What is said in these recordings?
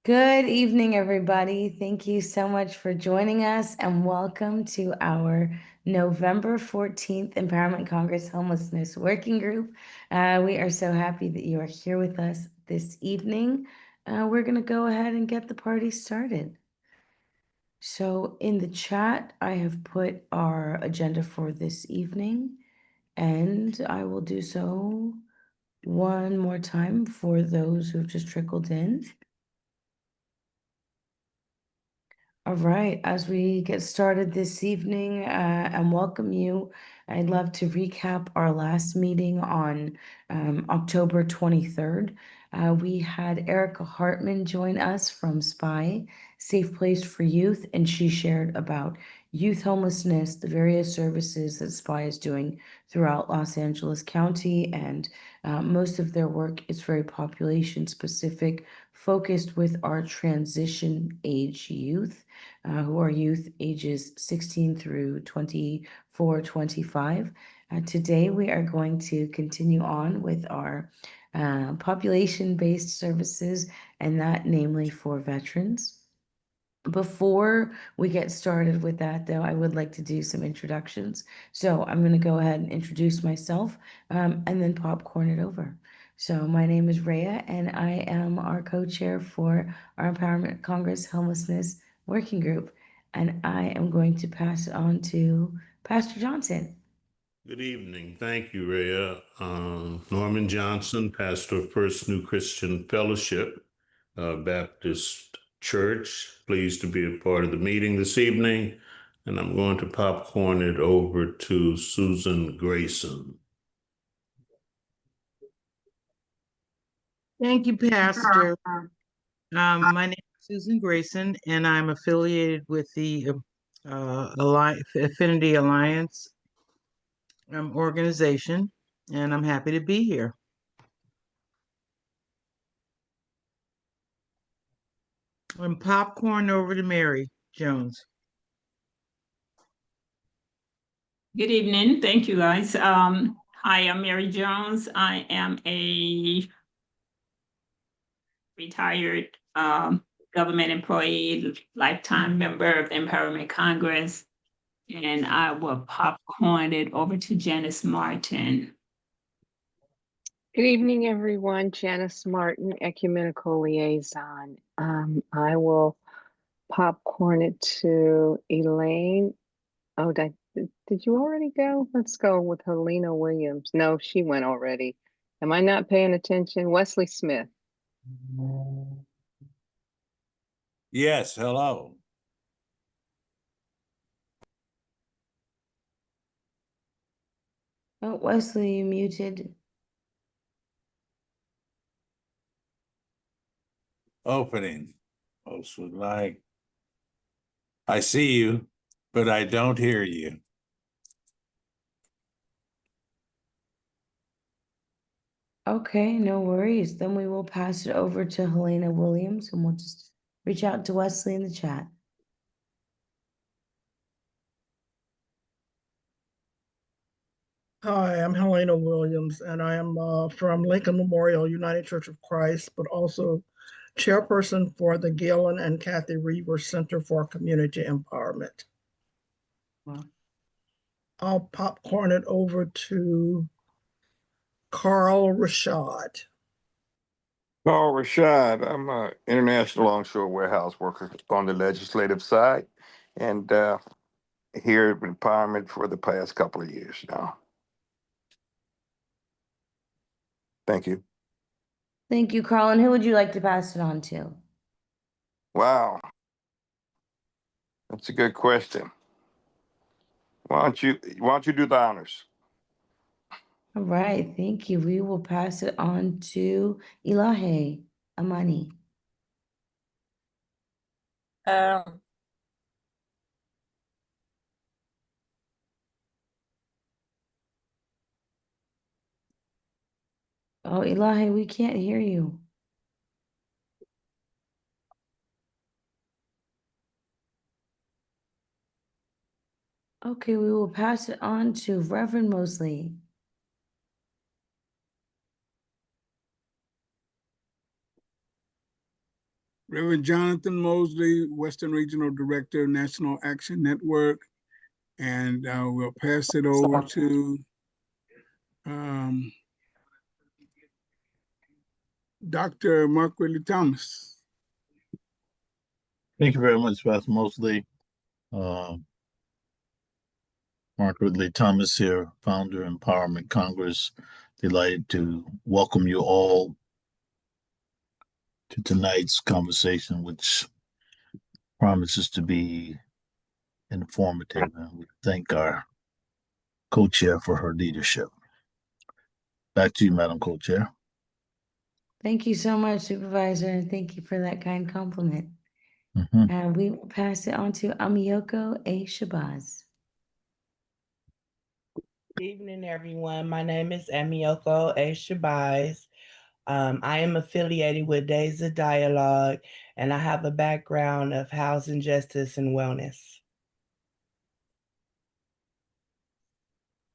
Good evening, everybody. Thank you so much for joining us and welcome to our November 14th Empowerment Congress Homelessness Working Group. We are so happy that you are here with us this evening. We're going to go ahead and get the party started. So in the chat, I have put our agenda for this evening, and I will do so one more time for those who've just trickled in. All right, as we get started this evening and welcome you, I'd love to recap our last meeting on October 23rd. We had Erica Hartman join us from SPY, Safe Place for Youth, and she shared about youth homelessness, the various services that SPY is doing throughout Los Angeles County, and most of their work is very population specific, focused with our transition age youth. Who are youth ages 16 through 24, 25. Today, we are going to continue on with our population-based services, and that namely for veterans. Before we get started with that, though, I would like to do some introductions. So I'm going to go ahead and introduce myself and then popcorn it over. So my name is Rhea, and I am our co-chair for our Empowerment Congress Homelessness Working Group. And I am going to pass it on to Pastor Johnson. Good evening. Thank you, Rhea. Norman Johnson, pastor of First New Christian Fellowship Baptist Church. Pleased to be a part of the meeting this evening. And I'm going to popcorn it over to Susan Grayson. Thank you, Pastor. My name is Susan Grayson, and I'm affiliated with the Affinity Alliance organization, and I'm happy to be here. And popcorn over to Mary Jones. Good evening. Thank you, guys. Hi, I'm Mary Jones. I am a retired government employee, lifetime member of the Empowerment Congress, and I will popcorn it over to Janice Martin. Good evening, everyone. Janice Martin, Ecumenical Liaison. I will popcorn it to Elaine. Oh, did you already go? Let's go with Helena Williams. No, she went already. Am I not paying attention? Wesley Smith. Yes, hello. Oh, Wesley, you muted. Opening. Folks would like. I see you, but I don't hear you. Okay, no worries. Then we will pass it over to Helena Williams, and we'll just reach out to Wesley in the chat. Hi, I'm Helena Williams, and I am from Lincoln Memorial United Church of Christ, but also chairperson for the Galen and Kathy Reaver Center for Community Empowerment. Wow. I'll popcorn it over to Carl Rashad. Carl Rashad, I'm an international longshore warehouse worker on the legislative side, and here at Empowerment for the past couple of years now. Thank you. Thank you, Carl. And who would you like to pass it on to? Wow, that's a good question. Why don't you do the honors? All right, thank you. We will pass it on to Ilahe Amani. Oh, Ilahe, we can't hear you. Okay, we will pass it on to Reverend Mosley. Reverend Jonathan Mosley, Western Regional Director, National Action Network. And we'll pass it over to Dr. Mark Ridley Thomas. Thank you very much, Pastor Mosley. Mark Ridley Thomas here, founder Empowerment Congress. Delighted to welcome you all to tonight's conversation, which promises to be informative. And we thank our co-chair for her leadership. Back to you, Madam Co-Chair. Thank you so much, Supervisor, and thank you for that kind compliment. We will pass it on to Amiyoko A. Shabazz. Good evening, everyone. My name is Amiyoko A. Shabazz. I am affiliated with Days of Dialogue, and I have a background of housing justice and wellness.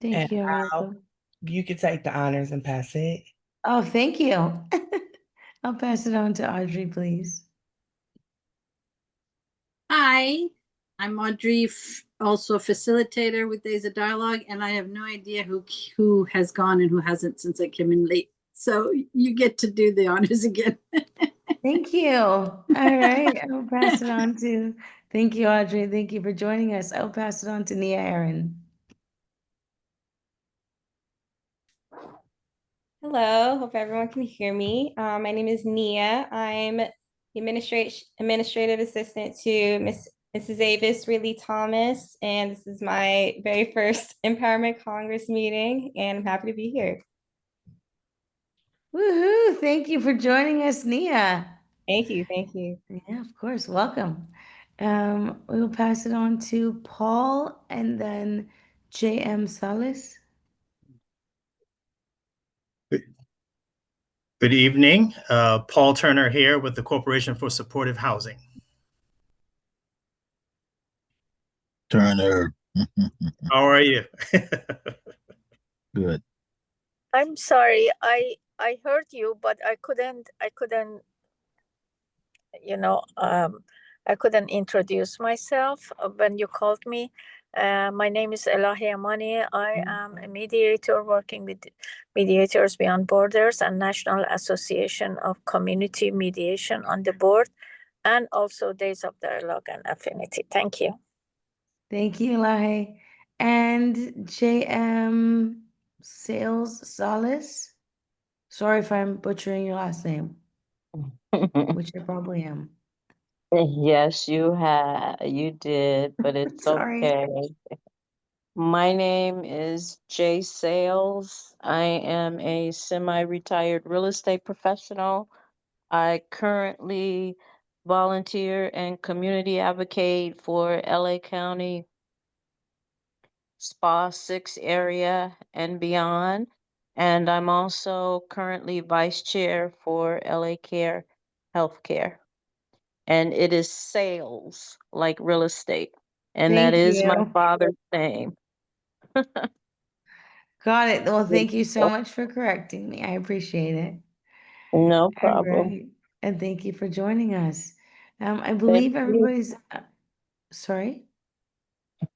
Thank you, Amiyoko. You can take the honors and pass it. Oh, thank you. I'll pass it on to Audrey, please. Hi, I'm Audrey, also facilitator with Days of Dialogue, and I have no idea who has gone and who hasn't since I came in late. So you get to do the honors again. Thank you. All right, I'll pass it on to, thank you, Audrey. Thank you for joining us. I'll pass it on to Nia Aaron. Hello, hope everyone can hear me. My name is Nia. I'm administrative assistant to Mrs. Avis Ridley Thomas, and this is my very first Empowerment Congress meeting, and I'm happy to be here. Woohoo! Thank you for joining us, Nia. Thank you, thank you. Yeah, of course, welcome. We will pass it on to Paul and then J.M. Salas. Good evening. Paul Turner here with the Corporation for Supportive Housing. Turner. How are you? Good. I'm sorry. I heard you, but I couldn't, I couldn't introduce myself when you called me. My name is Elahi Amani. I am a mediator working with Mediators Beyond Borders and National Association of Community Mediation on the board, and also Days of Dialogue and Affinity. Thank you. Thank you, Elahi. And J.M. Sales Salas. Sorry if I'm butchering your last name, which I probably am. Yes, you did, but it's Sorry. okay. My name is Jay Sales. I am a semi-retired real estate professional. I currently volunteer and community advocate for LA County SPA 6 area and beyond. And I'm also currently vice chair for LA Care Healthcare. And it is sales, like real estate. And that Thank is my you. father's name. Got it. Well, thank you so much for correcting me. I appreciate it. No All problem. right. And thank you for joining us. I Thank believe you. everybody's, sorry?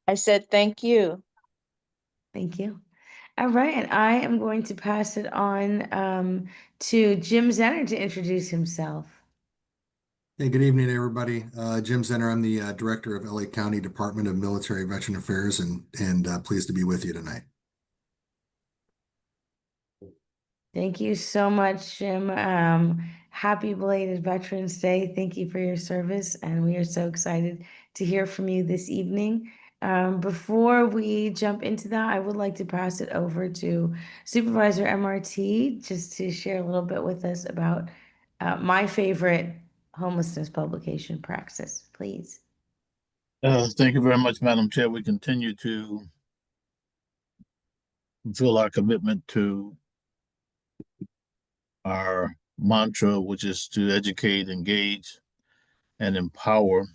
I said thank you. Thank you. All right. And I am going to pass it on to Jim Zenner to introduce himself. Hey, good evening, everybody. Jim Zenner. I'm the director of LA County Department of Military Veteran Affairs, and pleased to be with you tonight. Thank you so much, Jim. Happy belated Veterans Day. Thank you for your service, and we are so excited to hear from you this evening. Before we jump into that, I would like to pass it over to Supervisor MRT just to share a little bit with us about my favorite homelessness publication, Praxis, please. Thank you very much, Madam Chair. We continue to fulfill our commitment to our mantra, which is to educate, engage, and empower.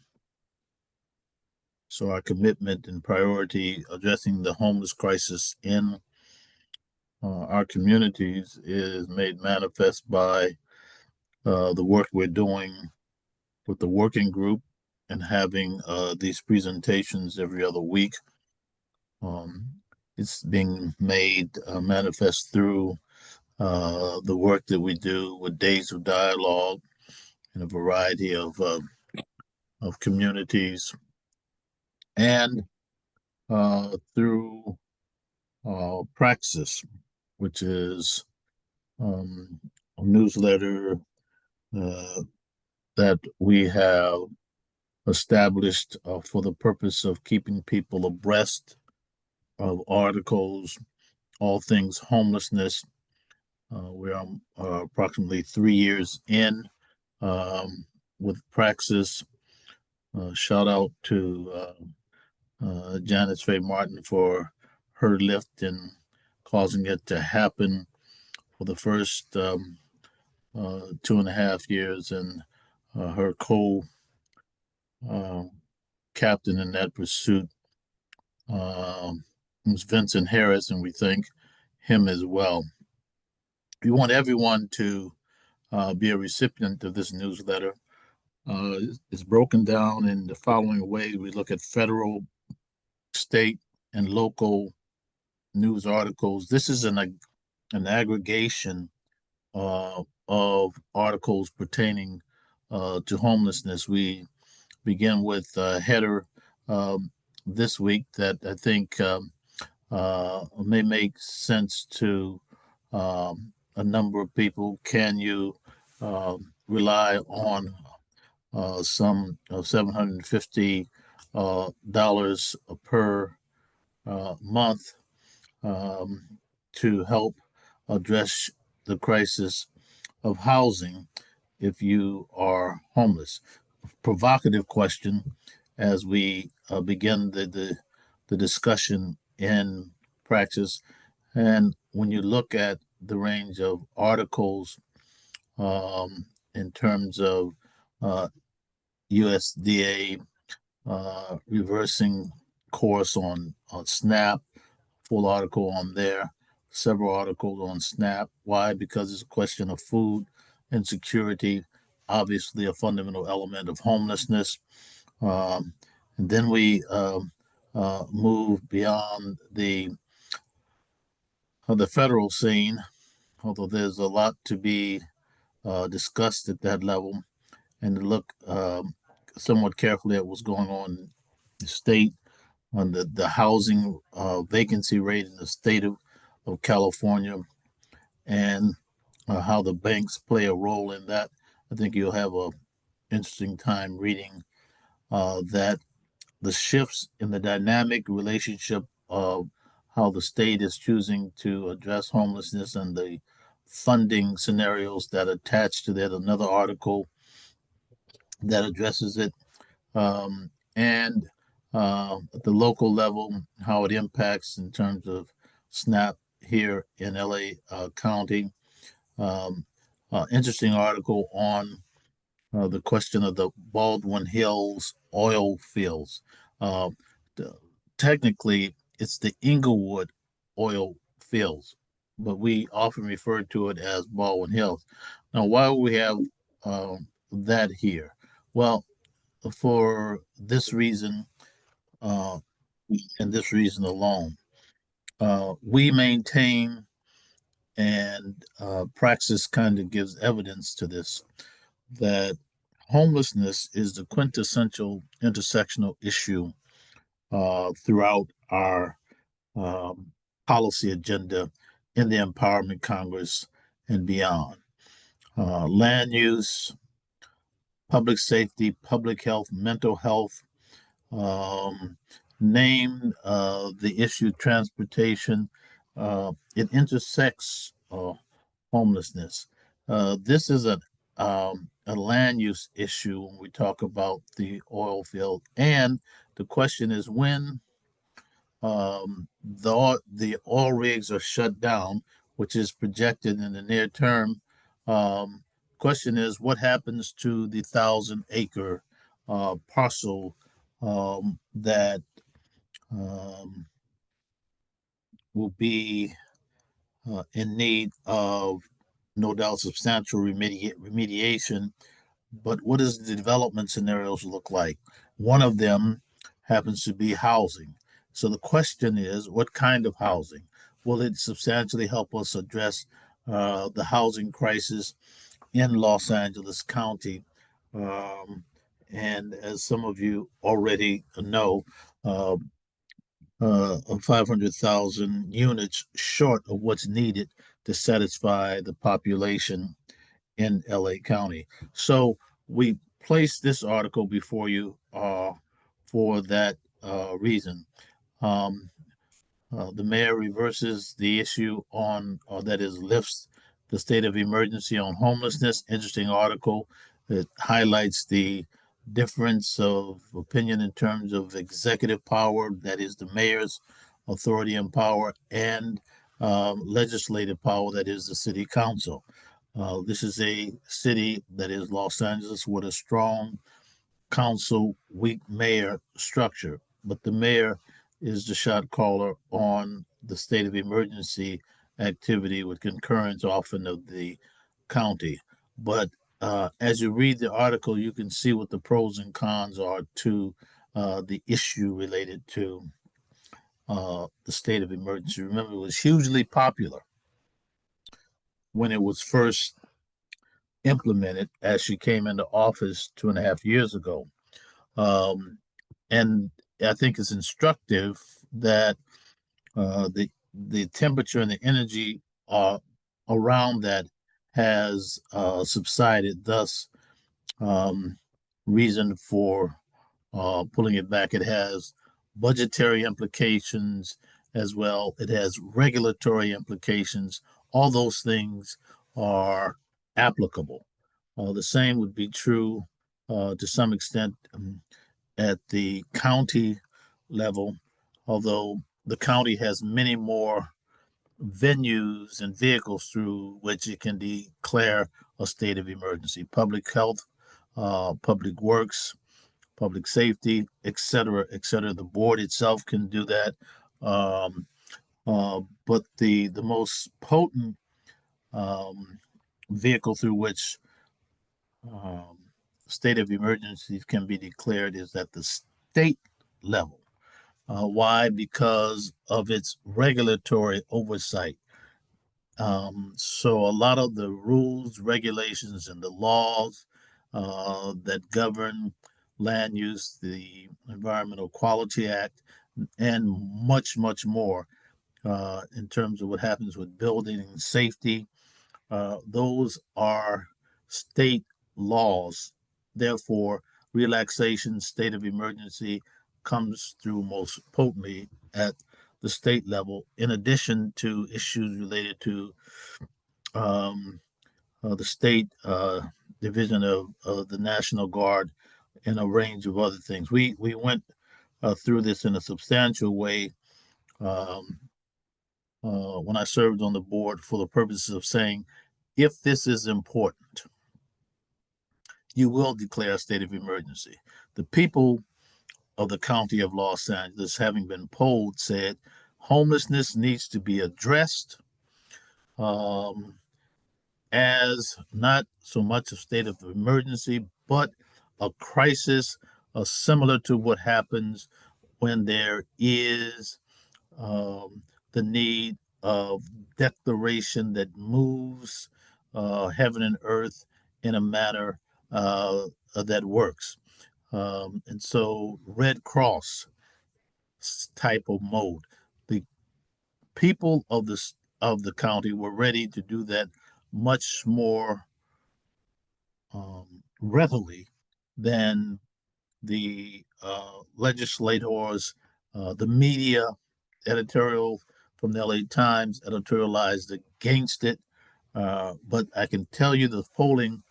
So our commitment and priority addressing the homeless crisis in our communities is made manifest by the work we're doing with the working group and having these presentations every other week. It's being made manifest through the work that we do with Days of Dialogue in a variety of communities, and through Praxis, which is a newsletter that we have established for the purpose of keeping people abreast of articles, all things homelessness. We are approximately 3 years in with Praxis. Shout out to Janice Faye Martin for her lift in causing it to happen for the first 2.5 years, and her co captain in that pursuit was Vincent Harris, and we thank him as well. We want everyone to be a recipient of this newsletter. It's broken down in the following way. We look at federal, state, and local news articles. This is an aggregation of articles pertaining to homelessness. We begin with a header this week that I think may make sense to a number of people. Can you rely on some $750 per month to help address the crisis of housing if you are homeless? Provocative question as we begin the discussion in Praxis. And when you look at the range of articles in terms of USDA reversing course on SNAP, full article on there, several articles on SNAP. Why? Because it's a question of food insecurity, obviously a fundamental element of homelessness. And then we move beyond the federal scene, although there's a lot to be discussed at that level, and to look somewhat carefully at what's going on in the state on the housing vacancy rate in the state of California, and how the banks play a role in that. I think you'll have an interesting time reading that the shifts in the dynamic relationship of how the state is choosing to address homelessness and the funding scenarios that attach to that. Another article that addresses it, and at the local level, how it impacts in terms of SNAP here in LA County. Interesting article on the question of the Baldwin Hills oil fields. Uh, Technically, it's the Inglewood oil fields, but we often refer to it as Baldwin Hills. Now, why do we have that here? Well, for this reason, uh, and this reason alone, we maintain, and Praxis kind of gives evidence to this, that homelessness is the quintessential intersectional issue throughout our policy agenda in the Empowerment Congress and beyond. Land use, public safety, public health, mental health, name the issue transportation. It intersects homelessness. This is a land use issue when we talk about the oil field. And the question is when the oil rigs are shut down, which is projected in the near term. Question is what happens to the 1,000-acre parcel that will be in need of no doubt substantial remediation but what does the development scenarios look like? One of them happens to be housing. So the question is, what kind of housing? Will it substantially help us address the housing crisis in Los Angeles County? Um, and as some of you already know, uh, 500,000 units short of what's needed to satisfy the population in LA County. So we placed this article before you for that reason. Um, the mayor reverses the issue on, that is, lifts the state of emergency on homelessness. Interesting article. It highlights the difference of opinion in terms of executive power, that is, the mayor's authority and power, and legislative power, that is, the city council. This is a city, that is Los Angeles, with a strong council, weak mayor structure, but the mayor is the shot caller on the state of emergency activity with concurrence often of the county. But as you read the article, you can see what the pros and cons are to the issue related to the state of emergency. Remember, it was hugely popular when it was first implemented as she came into office 2.5 years ago. And I think it's instructive that the temperature and the energy around that has subsided. Thus, reason for pulling it back. It has budgetary implications as well. It has regulatory implications. All those things are applicable. The same would be true to some extent at the county level, although the county has many more venues and vehicles through which it can declare a state of emergency: public health, public works, public safety, et cetera, et cetera. The board itself can do that. Um, but the most potent vehicle through which um, state of emergency can be declared is at the state level. Why? Because of its regulatory oversight. So a lot of the rules, regulations, and the laws that govern land use, the Environmental Quality Act, and much, much more in terms of what happens with building and safety, those are state laws. Therefore, relaxation, state of emergency comes through most potently at the state level, in addition to issues related to um, the state division of the National Guard and a range of other things. We went through this in a substantial way um, when I served on the board for the purposes of saying, if this is important, you will declare a state of emergency. The people of the county of Los Angeles, having been polled, said homelessness needs to be addressed um, as not so much a state of emergency, but a crisis similar to what happens when there is the need of declaration that moves heaven and earth in a manner that works. And so, Red Cross type of mode. The people of the county were ready to do that much more readily than the legislators, the media editorial from the LA Times editorialized against it. But I can tell you the polling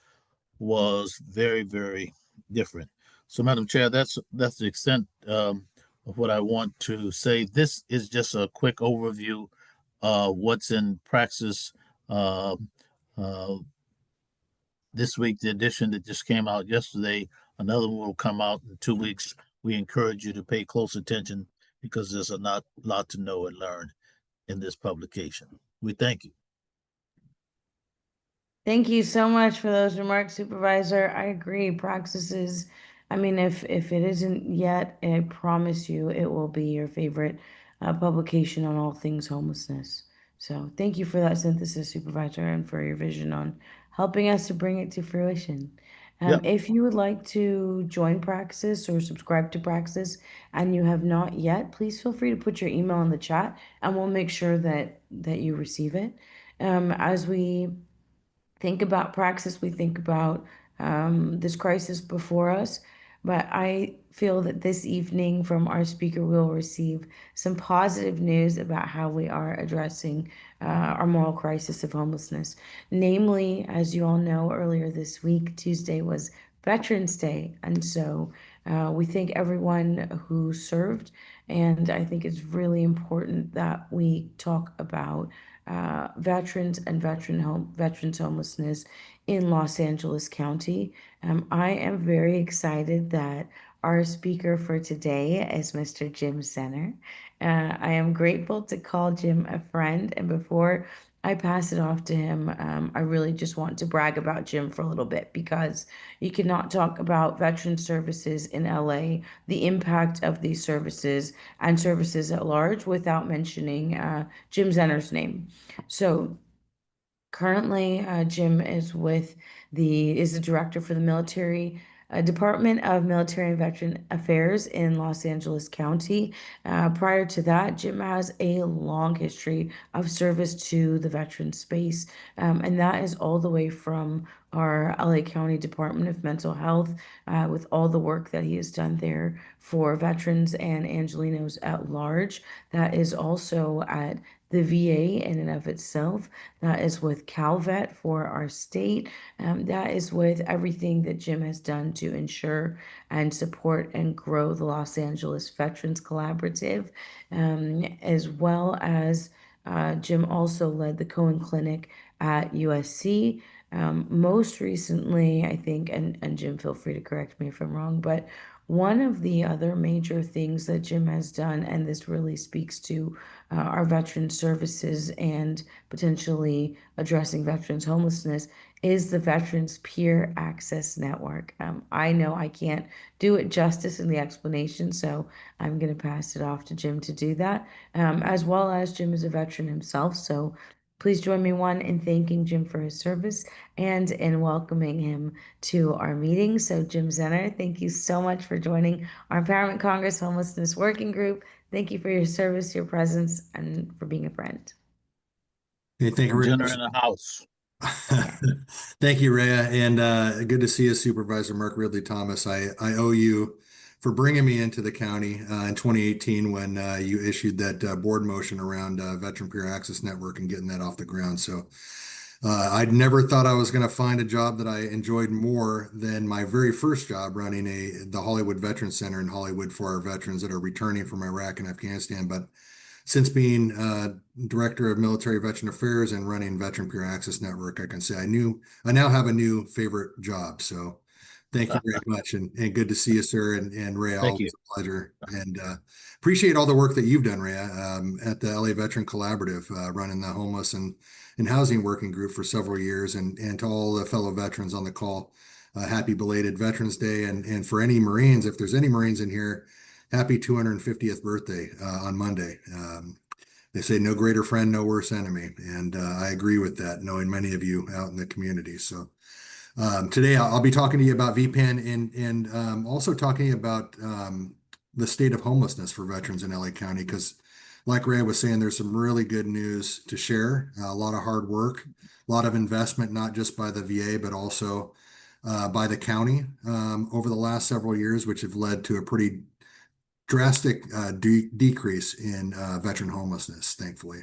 was very, very different. So, Madam Chair, that's the extent of what I want to say. This is just a quick overview of what's in praxis uh, uh, this week. The edition that just came out yesterday, another one will come out in 2 weeks. We encourage you to pay close attention because there's a lot to know and learn in this publication. We thank you. Thank you so much for those remarks, Supervisor. I agree. Praxis is, I mean, if it isn't yet, I promise you it will be your favorite publication on all things homelessness. So thank you for that synthesis, Supervisor, and for your vision on helping us to bring it to fruition. Yep. If you would like to join Praxis or subscribe to Praxis and you have not yet, please feel free to put your email in the chat and we'll make sure that you receive it. As we think about praxis, we think about this crisis before us. But I feel that this evening from our speaker, we'll receive some positive news about how we are addressing our moral crisis of homelessness. Namely, as you all know, earlier this week, Tuesday was Veterans Day. And so we thank everyone who served. And I think it's really important that we talk about veterans and veterans homelessness in Los Angeles County. I am very excited that our speaker for today is Mr. Jim Zenner. I am grateful to call Jim a friend, and before I pass it off to him, I really just want to brag about Jim for a little bit because you cannot talk about veteran services in LA, the impact of these services and services at large without mentioning Jim Zenner's name. So currently, Jim is the director for the military Department of Military and Veteran Affairs in Los Angeles County. Prior to that, Jim has a long history of service to the veteran space, and that is all the way from our LA County Department of Mental Health, with all the work that he has done there for veterans and Angelinos at large. That is also at the VA in and of itself. That is with CalVet for our state. That is with everything that Jim has done to ensure and support and grow the Los Angeles Veterans Collaborative, as well as Jim also led the Cohen Clinic at USC. Most recently, I think, and Jim, feel free to correct me if I'm wrong, but one of the other major things that Jim has done, and this really speaks to our veteran services and potentially addressing veterans homelessness, is the Veterans Peer Access Network. I know I can't do it justice in the explanation, so I'm going to pass it off to Jim to do that, as well as Jim is a veteran himself. So please join me, one, in thanking Jim for his service and in welcoming him to our meeting. So Jim Zenner, thank you so much for joining our Empowerment Congress Homelessness Working Group. Thank you for your service, your presence, and for being a friend. Hey, thank you very Jenner much. in the house. Thank you, Rhea, and good to see you, Supervisor Mark Ridley Thomas. I owe you for bringing me into the county in 2018 when you issued that board motion around Veteran Peer Access Network and getting that off the ground. So I'd never thought I was going to find a job that I enjoyed more than my very first job running the Hollywood Veterans Center in Hollywood for our veterans that are returning from Iraq and Afghanistan. But since being director of military veteran affairs and running Veteran Peer Access Network, I can say I now have a new favorite job. So thank you very much, and good to see you, sir. And Ray, Thank you. always a pleasure. And appreciate all the work that you've done, Ray, at the LA Veteran Collaborative, running the homeless and housing working group for several years, and to all the fellow veterans on the call. Happy belated Veterans Day, and for any Marines, if there's any Marines in here, happy 250th birthday on Monday. They say no greater friend, no worse enemy. And I agree with that, knowing many of you out in the community. So today I'll be talking to you about VPAN and also talking about the state of homelessness for veterans in LA County, because like Ray was saying, there's some really good news to share, a lot of hard work, a lot of investment, not just by the VA, but also by the county over the last several years, which have led to a pretty drastic decrease in veteran homelessness, thankfully.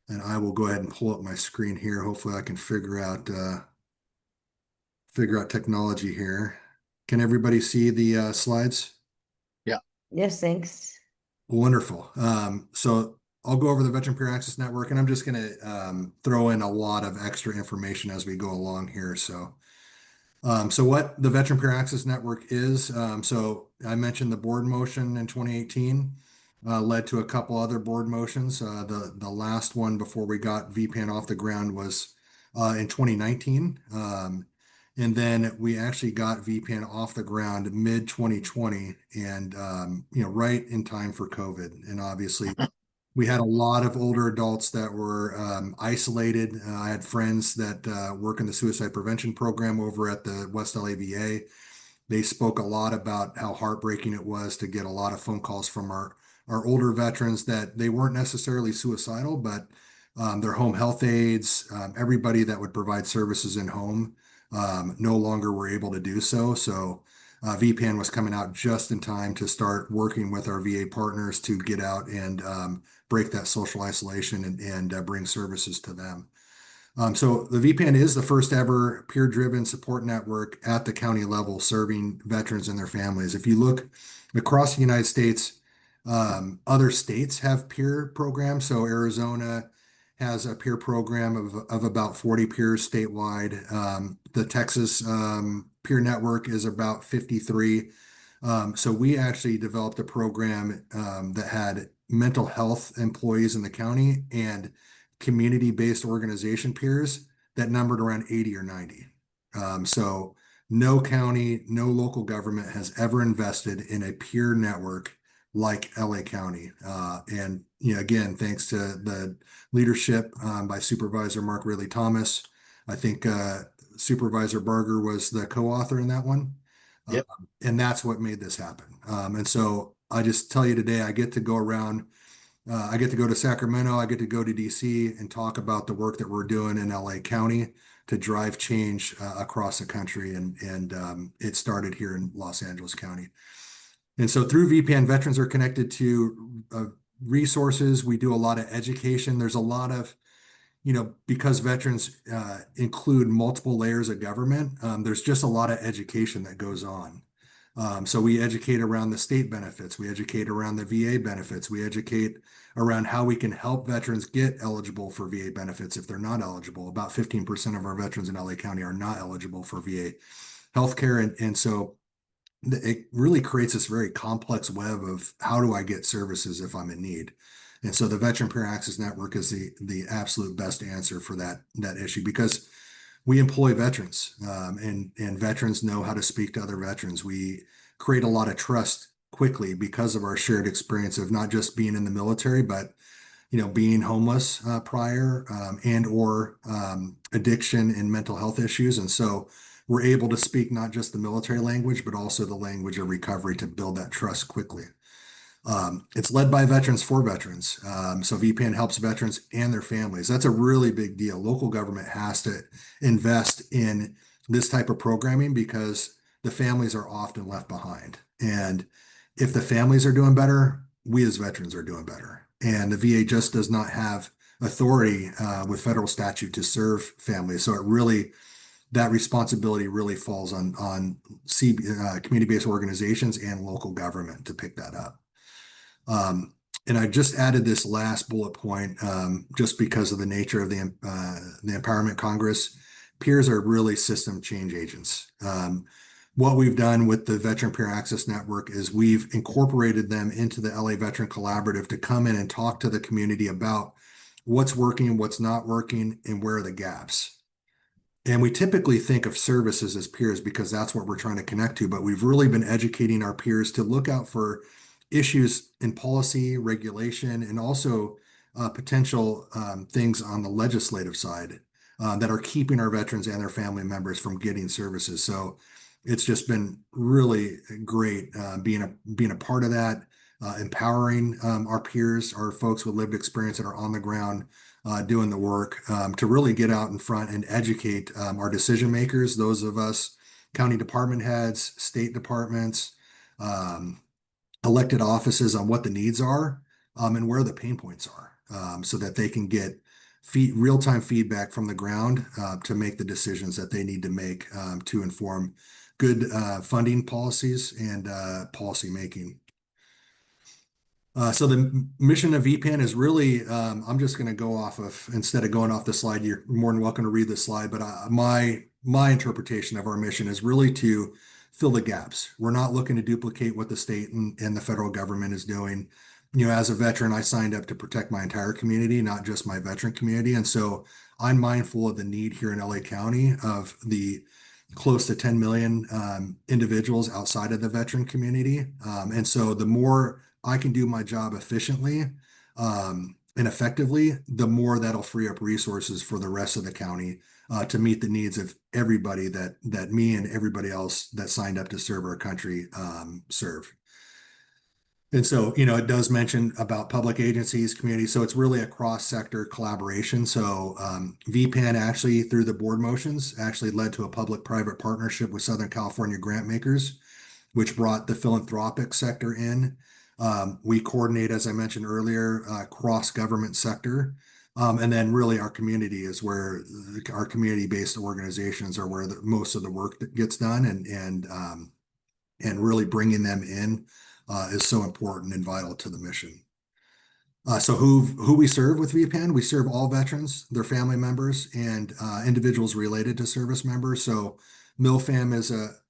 And I will go ahead and pull up my screen here. Hopefully I can figure out technology here. Can everybody see the slides? Yeah. Yes, thanks. Wonderful. So I'll go over the Veteran Peer Access Network, and I'm just going to throw in a lot of extra information as we go along here. So what the Veteran Peer Access Network is, so I mentioned the board motion in 2018 led to a couple other board motions. The last one before we got VPAN off the ground was in 2019. And then we actually got VPAN off the ground mid 2020 and, right in time for COVID. And obviously, we had a lot of older adults that were isolated. I had friends that work in the suicide prevention program over at the West LA VA. They spoke a lot about how heartbreaking it was to get a lot of phone calls from our older veterans that they weren't necessarily suicidal, but their home health aides, everybody that would provide services in home, no longer were able to do so. So VPAN was coming out just in time to start working with our VA partners to get out and break that social isolation and bring services to them. So the VPAN is the first ever peer-driven support network at the county level serving veterans and their families. If you look across the United States, other states have peer programs. So Arizona has a peer program of about 40 peers statewide. The Texas peer network is about 53. So we actually developed a program that had mental health employees in the county and community-based organization peers that numbered around 80 or 90. So no county, no local government has ever invested in a peer network like LA County. And again, thanks to the leadership by Supervisor Mark Ridley Thomas. I think Supervisor Barger was the co-author in that one. Yep. And that's what made this happen. And so I just tell you today, I get to go around. I get to go to Sacramento. I get to go to DC and talk about the work that we're doing in LA County to drive change across the country. And it started here in Los Angeles County. And so through VPN, veterans are connected to resources. We do a lot of education. There's a lot of, because veterans include multiple layers of government, there's just a lot of education that goes on. So we educate around the state benefits. We educate around the VA benefits. We educate around how we can help veterans get eligible for VA benefits if they're not eligible. About 15% of our veterans in LA County are not eligible for VA healthcare. And so it really creates this very complex web of how do I get services if I'm in need? And so the Veteran Peer Access Network is the absolute best answer for that issue because we employ veterans and veterans know how to speak to other veterans. We create a lot of trust quickly because of our shared experience of not just being in the military, but being homeless prior and or addiction and mental health issues. And so we're able to speak not just the military language, but also the language of recovery to build that trust quickly. It's led by veterans for veterans. So VPN helps veterans and their families. That's a really big deal. Local government has to invest in this type of programming because the families are often left behind. And if the families are doing better, we as veterans are doing better. And the VA just does not have authority with federal statute to serve families. So that responsibility really falls on community-based organizations and local government to pick that up. And I just added this last bullet point just because of the nature of the Empowerment Congress. Peers are really system change agents. What we've done with the Veteran Peer Access Network is we've incorporated them into the LA Veteran Collaborative to come in and talk to the community about what's working, what's not working, and where are the gaps. And we typically think of services as peers because that's what we're trying to connect to, but we've really been educating our peers to look out for issues in policy, regulation, and also potential things on the legislative side that are keeping our veterans and their family members from getting services. So it's just been really great being a part of that, empowering our peers, our folks with lived experience that are on the ground doing the work to really get out in front and educate our decision makers, those of us county department heads, state departments, elected offices on what the needs are and where the pain points are so that they can get real-time feedback from the ground to make the decisions that they need to make to inform good funding policies and policy making. So the mission of VPN is really, I'm just going to go off of, instead of going off the slide, you're more than welcome to read the slide, but my interpretation of our mission is really to fill the gaps. We're not looking to duplicate what the state and the federal government is doing. As a veteran, I signed up to protect my entire community, not just my veteran community. And so I'm mindful of the need here in LA County of the close to 10 million individuals outside of the veteran community. And so the more I can do my job efficiently and effectively, the more that'll free up resources for the rest of the county to meet the needs of everybody that me and everybody else that signed up to serve our country serve. And so, it does mention about public agencies, communities. So it's really a cross-sector collaboration. So VPAN actually, through the board motions, actually led to a public-private partnership with Southern California grant makers, which brought the philanthropic sector in. We coordinate, as I mentioned earlier, cross-government sector. And then really our community is where our community-based organizations are where most of the work that gets done, and really bringing them in is so important and vital to the mission. So who we serve with VPAN? We serve all veterans, their family members, and individuals related to service members. So MILFAM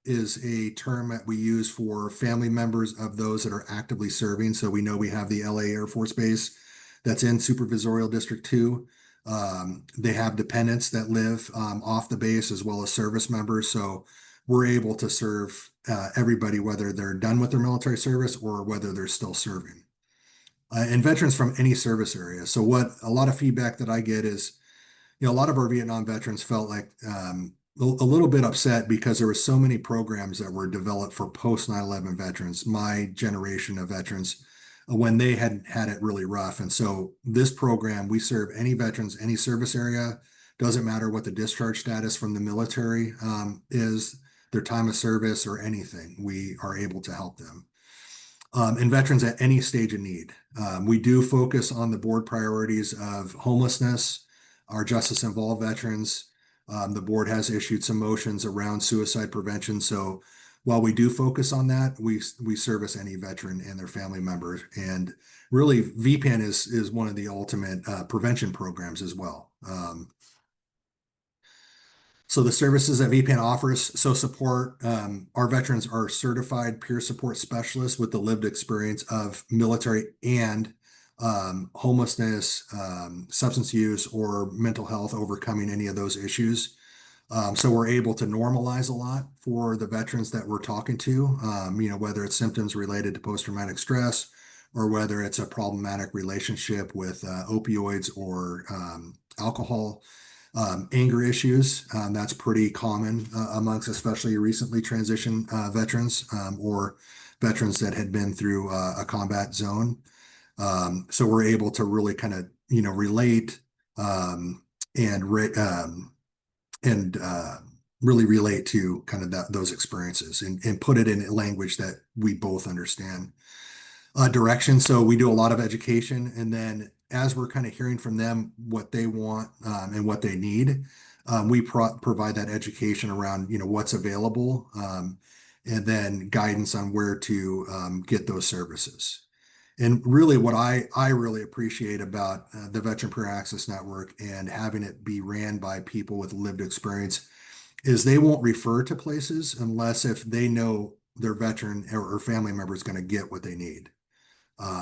is a term that we use for family members of those that are actively serving. So we know we have the LA Air Force Base that's in Supervisorial District 2. They have dependents that live off the base as well as service members. So we're able to serve everybody, whether they're done with their military service or whether they're still serving. And veterans from any service area. So what a lot of feedback that I get is, a lot of our Vietnam veterans felt like a little bit upset because there were so many programs that were developed for post 9/11 veterans, my generation of veterans, when they had it really rough. And so this program, we serve any veterans, any service area, doesn't matter what the discharge status from the military is, their time of service or anything, we are able to help them. And veterans at any stage of need. We do focus on the board priorities of homelessness, our justice involved veterans. The board has issued some motions around suicide prevention. So while we do focus on that, we service any veteran and their family members. And really, VPAN is one of the ultimate prevention programs as well. So the services that VPAN offers, so support, our veterans are certified peer support specialists with the lived experience of military and homelessness, substance use, or mental health, overcoming any of those issues. So we're able to normalize a lot for the veterans that we're talking to, whether it's symptoms related to post-traumatic stress or whether it's a problematic relationship with opioids or alcohol. Anger issues, that's pretty common amongst especially recently transitioned veterans or veterans that had been through a combat zone. So we're able to really kind of, relate and really relate to kind of those experiences and put it in language that we both understand. Direction. So we do a lot of education, and then as we're kind of hearing from them what they want and what they need, we provide that education around what's available, and then guidance on where to get those services. And really, what I really appreciate about the Veteran Peer Access Network and having it be ran by people with lived experience is they won't refer to places unless if they know their veteran or family member is going to get what they need.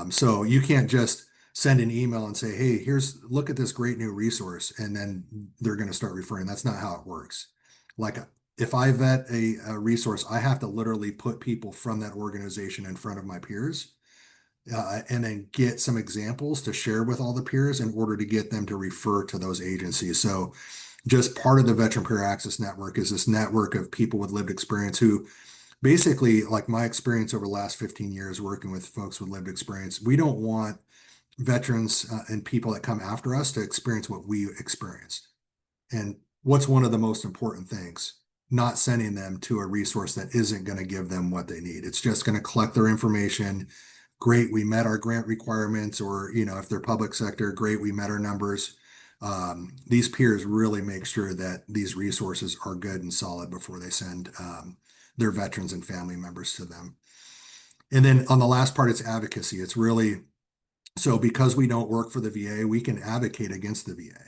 So you can't just send an email and say, hey, look at this great new resource, and then they're going to start referring. That's not how it works. Like if I vet a resource, I have to literally put people from that organization in front of my peers, and then get some examples to share with all the peers in order to get them to refer to those agencies. So just part of the Veteran Peer Access Network is this network of people with lived experience who basically, like my experience over the last 15 years working with folks with lived experience, we don't want veterans and people that come after us to experience what we experienced. And what's one of the most important things? Not sending them to a resource that isn't going to give them what they need. It's just going to collect their information. Great, we met our grant requirements, or, if they're public sector, great, we met our numbers. These peers really make sure that these resources are good and solid before they send their veterans and family members to them. And then on the last part, it's advocacy. It's really, so because we don't work for the VA, we can advocate against the VA.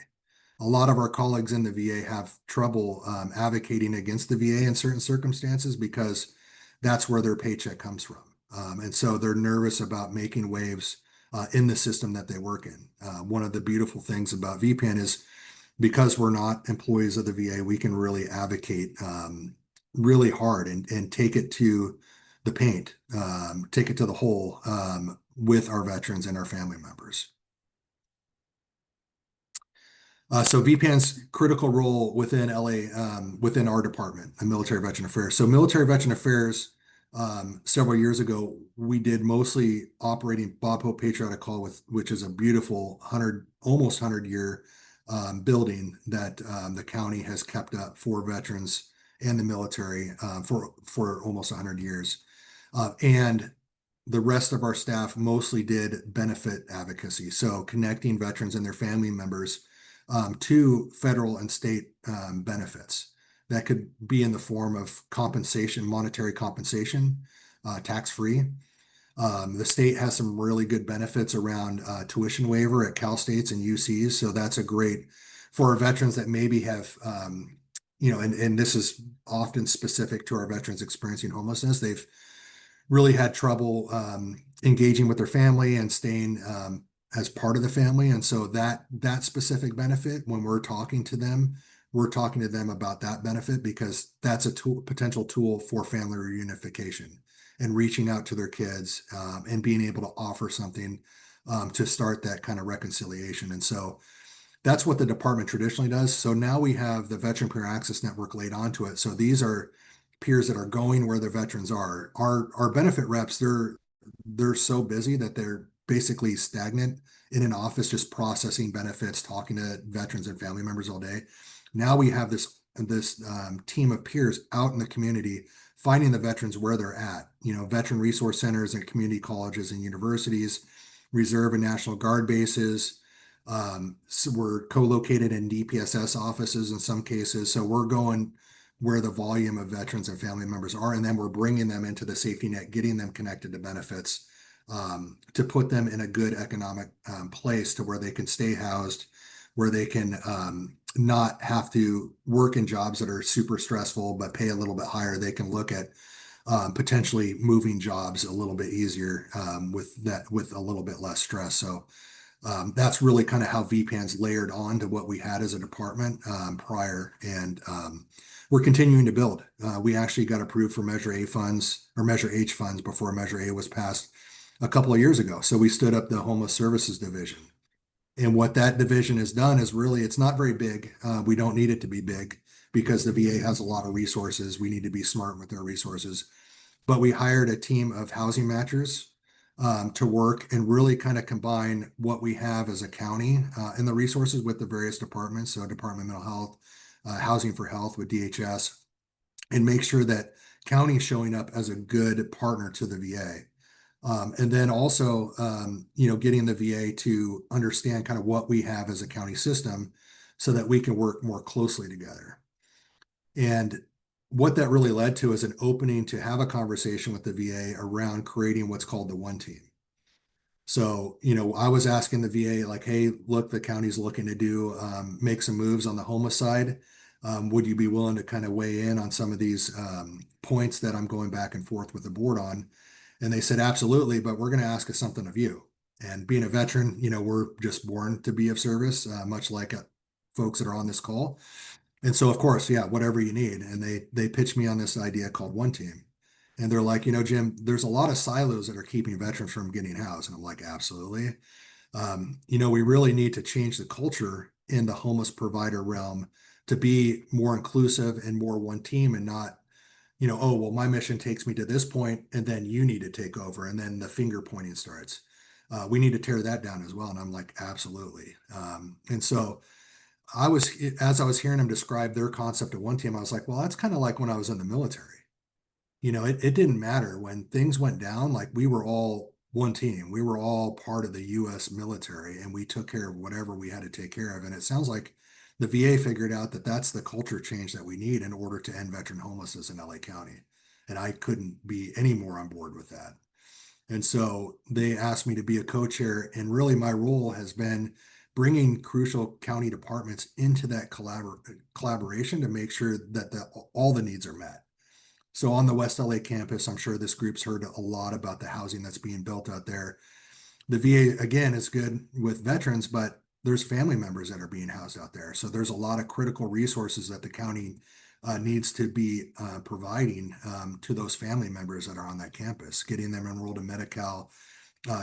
A lot of our colleagues in the VA have trouble advocating against the VA in certain circumstances because that's where their paycheck comes from. And so they're nervous about making waves in the system that they work in. One of the beautiful things about VPAN is because we're not employees of the VA, we can really advocate really hard and take it to the paint, take it to the hole with our veterans and our family members. So VPN's critical role within LA, within our department, Military Veteran Affairs. So Military Veteran Affairs, several years ago, we did mostly operating Bob Hope Patriotic Hall, which is a beautiful almost 100-year building that the county has kept up for veterans and the military for almost 100 years. And the rest of our staff mostly did benefit advocacy. So connecting veterans and their family members to federal and state benefits that could be in the form of compensation, monetary compensation, tax-free. The state has some really good benefits around tuition waiver at Cal States and UCs. So that's a great for our veterans that maybe have, and this is often specific to our veterans experiencing homelessness. They've really had trouble engaging with their family and staying as part of the family. And so that specific benefit, when we're talking to them about that benefit, because that's a potential tool for family reunification and reaching out to their kids and being able to offer something to start that kind of reconciliation. And so that's what the department traditionally does. So now we have the Veteran Peer Access Network laid onto it. So these are peers that are going where the veterans are. Our benefit reps, they're so busy that they're basically stagnant in an office, just processing benefits, talking to veterans and family members all day. Now we have this team of peers out in the community, finding the veterans where they're at. Veteran resource centers and community colleges and universities, Reserve and National Guard bases. So we're co-located in DPSS offices in some cases. So we're going where the volume of veterans and family members are, and then we're bringing them into the safety net, getting them connected to benefits to put them in a good economic place to where they can stay housed, where they can not have to work in jobs that are super stressful but pay a little bit higher. They can look at potentially moving jobs a little bit easier with a little bit less stress. So that's really kind of how VPN's layered on to what we had as a department prior, and we're continuing to build. We actually got approved for Measure A funds or Measure H funds before Measure A was passed a couple of years ago. So we stood up the Homeless Services Division. And what that division has done is really, it's not very big. We don't need it to be big because the VA has a lot of resources. We need to be smart with their resources. But we hired a team of housing matchers to work and really kind of combine what we have as a county and the resources with the various departments. So Department of Mental Health, Housing for Health with DHS, and make sure that county is showing up as a good partner to the VA. And then also, getting the VA to understand kind of what we have as a county system so that we can work more closely together. And what that really led to is an opening to have a conversation with the VA around creating what's called the One Team. So, I was asking the VA, like, hey, look, the county's looking to make some moves on the homeless side. Would you be willing to kind of weigh in on some of these points that I'm going back and forth with the board on? And they said, absolutely, but we're going to ask us something of you. And being a veteran, we're just born to be of service, much like folks that are on this call. And so, of course, yeah, whatever you need. And they pitched me on this idea called One Team. And they're like, Jim, there's a lot of silos that are keeping veterans from getting housed. And I'm like, absolutely. We really need to change the culture in the homeless provider realm to be more inclusive and more one team and not, oh, well, my mission takes me to this point and then you need to take over. And then the finger pointing starts. We need to tear that down as well. And I'm like, absolutely. And so as I was hearing them describe their concept of One Team, I was like, well, that's kind of like when I was in the military. It didn't matter when things went down, like we were all one team. We were all part of the US military and we took care of whatever we had to take care of. And it sounds like the VA figured out that that's the culture change that we need in order to end veteran homelessness in LA County. And I couldn't be any more on board with that. And so they asked me to be a co-chair, and really my role has been bringing crucial county departments into that collaboration to make sure that all the needs are met. So on the West LA campus, I'm sure this group's heard a lot about the housing that's being built out there. The VA, again, is good with veterans, but there's family members that are being housed out there. So there's a lot of critical resources that the county needs to be providing to those family members that are on that campus, getting them enrolled in Medi-Cal,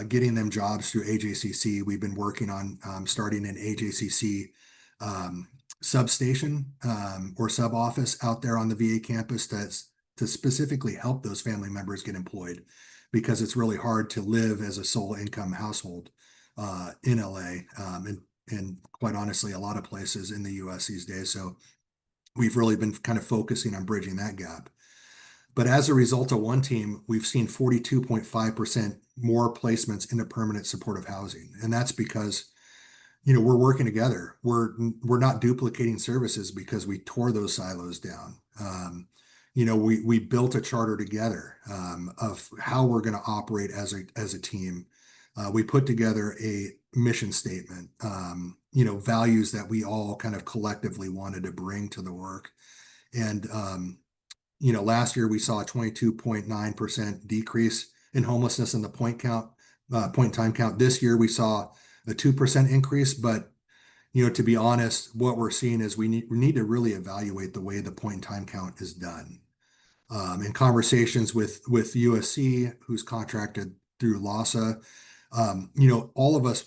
getting them jobs through AJCC. We've been working on starting an AJCC substation or sub office out there on the VA campus to specifically help those family members get employed, because it's really hard to live as a sole income household in LA and quite honestly, a lot of places in the US these days. So we've really been kind of focusing on bridging that gap. But as a result of one team, we've seen 42.5% more placements into permanent supportive housing. And that's because, we're working together. We're not duplicating services because we tore those silos down. We built a charter together of how we're going to operate as a team. We put together a mission statement, values that we all kind of collectively wanted to bring to the work. And last year we saw a 22.9% decrease in homelessness in the point in time count. This year we saw a 2% increase, but to be honest, what we're seeing is we need to really evaluate the way the point in time count is done. In conversations with USC, who's contracted through LASA, all of us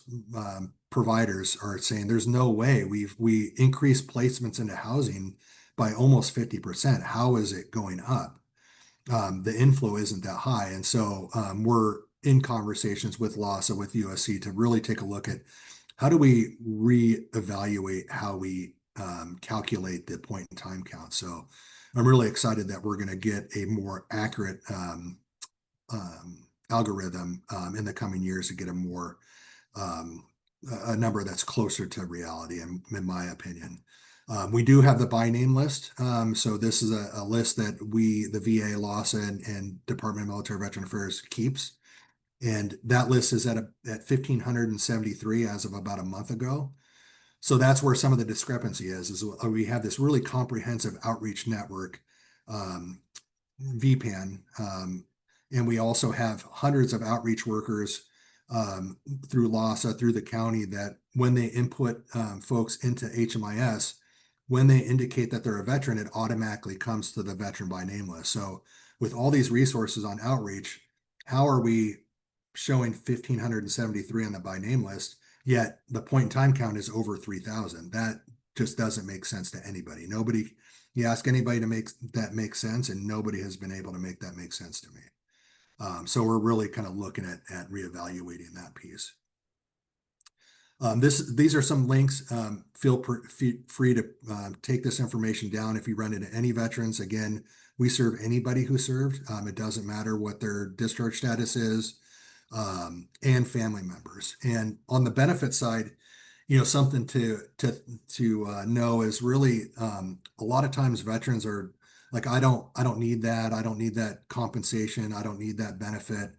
providers are saying there's no way we increased placements into housing by almost 50%. How is it going up? The inflow isn't that high. And so we're in conversations with LASA, with USC, to really take a look at how do we reevaluate how we calculate the point in time count. So I'm really excited that we're going to get a more accurate algorithm in the coming years to get a number that's closer to reality, in my opinion. We do have the by name list. So this is a list that the VA, LASA, and Department of Military Veteran Affairs keeps. And that list is at 1,573 as of about a month ago. So that's where some of the discrepancy is we have this really comprehensive outreach network, VPAN, and we also have hundreds of outreach workers through LASA, through the county, that when they input folks into HMIS, when they indicate that they're a veteran, it automatically comes to the veteran by name list. So with all these resources on outreach, how are we showing 1,573 on the by name list, yet the point in time count is over 3,000? That just doesn't make sense to anybody. You ask anybody to make that make sense, and nobody has been able to make that make sense to me. So we're really kind of looking at reevaluating that piece. These are some links. Feel free to take this information down if you run into any veterans. Again, we serve anybody who served. It doesn't matter what their discharge status is, and family members. And on the benefit side, something to know is really a lot of times veterans are like, I don't need that. I don't need that compensation. I don't need that benefit.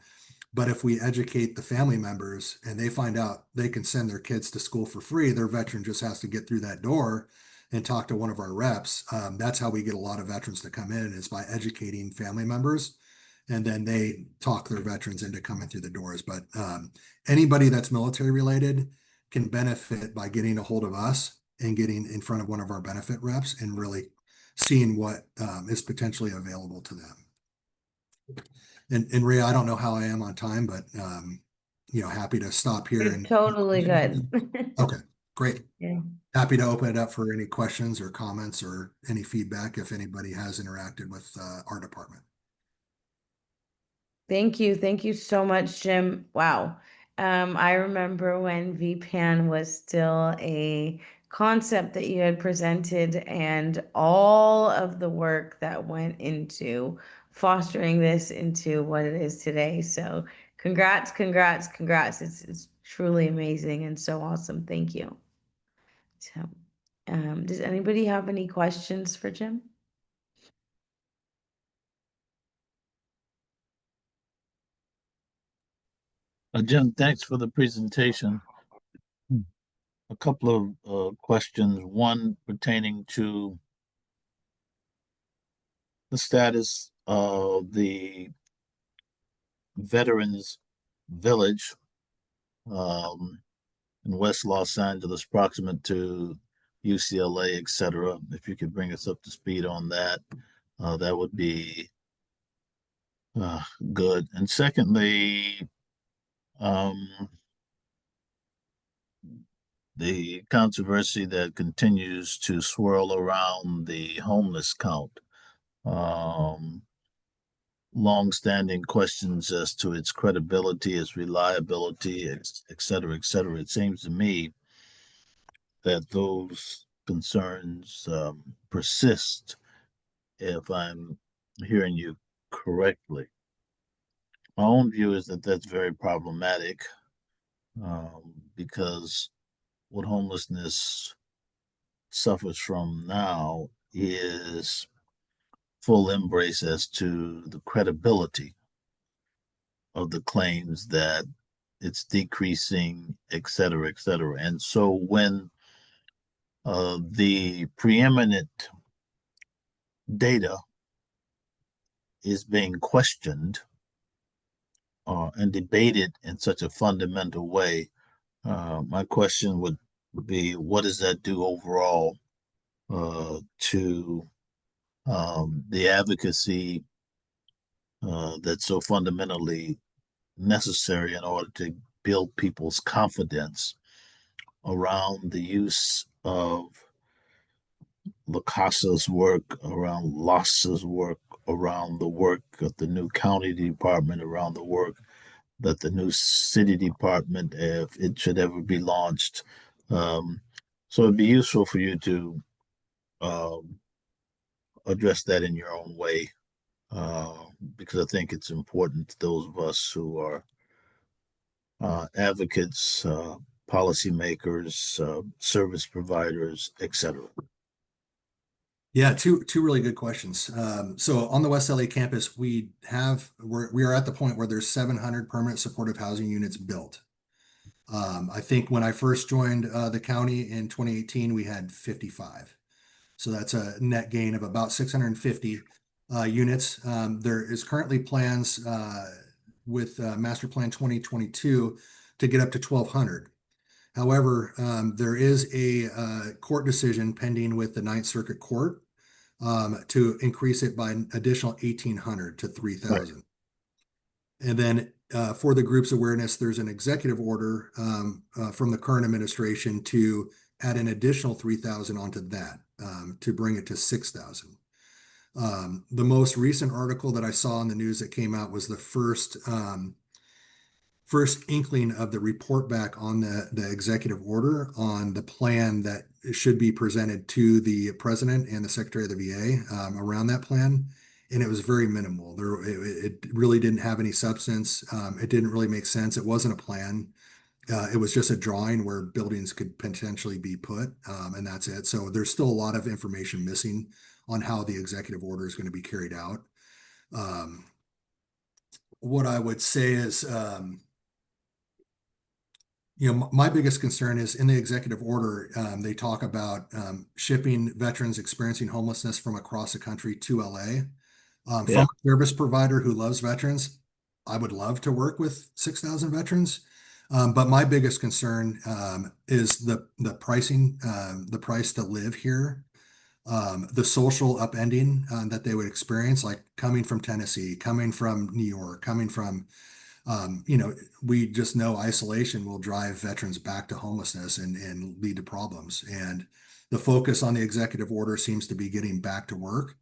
But if we educate the family members and they find out they can send their kids to school for free, their veteran just has to get through that door and talk to one of our reps. That's how we get a lot of veterans to come in, is by educating family members, and then they talk their veterans into coming through the doors. But anybody that's military related can benefit by getting a hold of us and getting in front of one of our benefit reps and really seeing what is potentially available to them. And Rhea, I don't know how I am on time, but happy to stop here. You're totally good. Okay, great. Yeah. Happy to open it up for any questions or comments or any feedback if anybody has interacted with our department. Thank you. Thank you so much, Jim. Wow. I remember when VPAN was still a concept that you had presented, and all of the work that went into fostering this into what it is today. So congrats, congrats, congrats. It's truly amazing and so awesome. Thank you. So, does anybody have any questions for Jim? Jim, thanks for the presentation. A couple of questions. One pertaining to the status of the Veterans Village. in West Los Angeles, proximate to UCLA, etc. If you could bring us up to speed on that, that would be good. And secondly, um, the controversy that continues to swirl around the homeless count. Long-standing questions as to its credibility, its reliability, et cetera, et cetera. It seems to me that those concerns persist, if I'm hearing you correctly. My own view is that that's very problematic because what homelessness suffers from now is full embrace as to the credibility of the claims that it's decreasing, et cetera, et cetera. And so when the preeminent data is being questioned and debated in such a fundamental way, my question would be, what does that do overall to the advocacy that's so fundamentally necessary in order to build people's confidence around the use of LaCasa's work, around Lossa's work, around the work of the new county department, around the work that the new city department, if it should ever be launched. So it'd be useful for you to um, address that in your own way, because I think it's important to those of us who are advocates, policymakers, service providers, etc. Yeah, two really good questions. So on the West LA campus, we are at the point where there's 700 permanent supportive housing units built. I think when I first joined the county in 2018, we had 55. So that's a net gain of about 650 units. There is currently plans with Master Plan 2022 to get up to 1,200. However, there is a court decision pending with the Ninth Circuit Court to increase it by an additional 1,800 to 3,000. Right. And then for the group's awareness, there's an executive order from the current administration to add an additional 3,000 onto that to bring it to 6,000. The most recent article that I saw in the news that came out was the first inkling of the report back on the executive order on the plan that should be presented to the president and the secretary of the VA around that plan. And it was very minimal. It really didn't have any substance. It didn't really make sense. It wasn't a plan. It was just a drawing where buildings could potentially be put, and that's it. So there's still a lot of information missing on how the executive order is going to be carried out. What I would say is, my biggest concern is in the executive order, they talk about shipping veterans experiencing homelessness from across the country to LA. From a service provider who loves veterans, I would love to work with 6,000 veterans. But my biggest concern is the pricing, the price to live here, the social upending that they would experience, like coming from Tennessee, coming from New York, coming from we just know isolation will drive veterans back to homelessness and lead to problems. And the focus on the executive order seems to be getting back to work.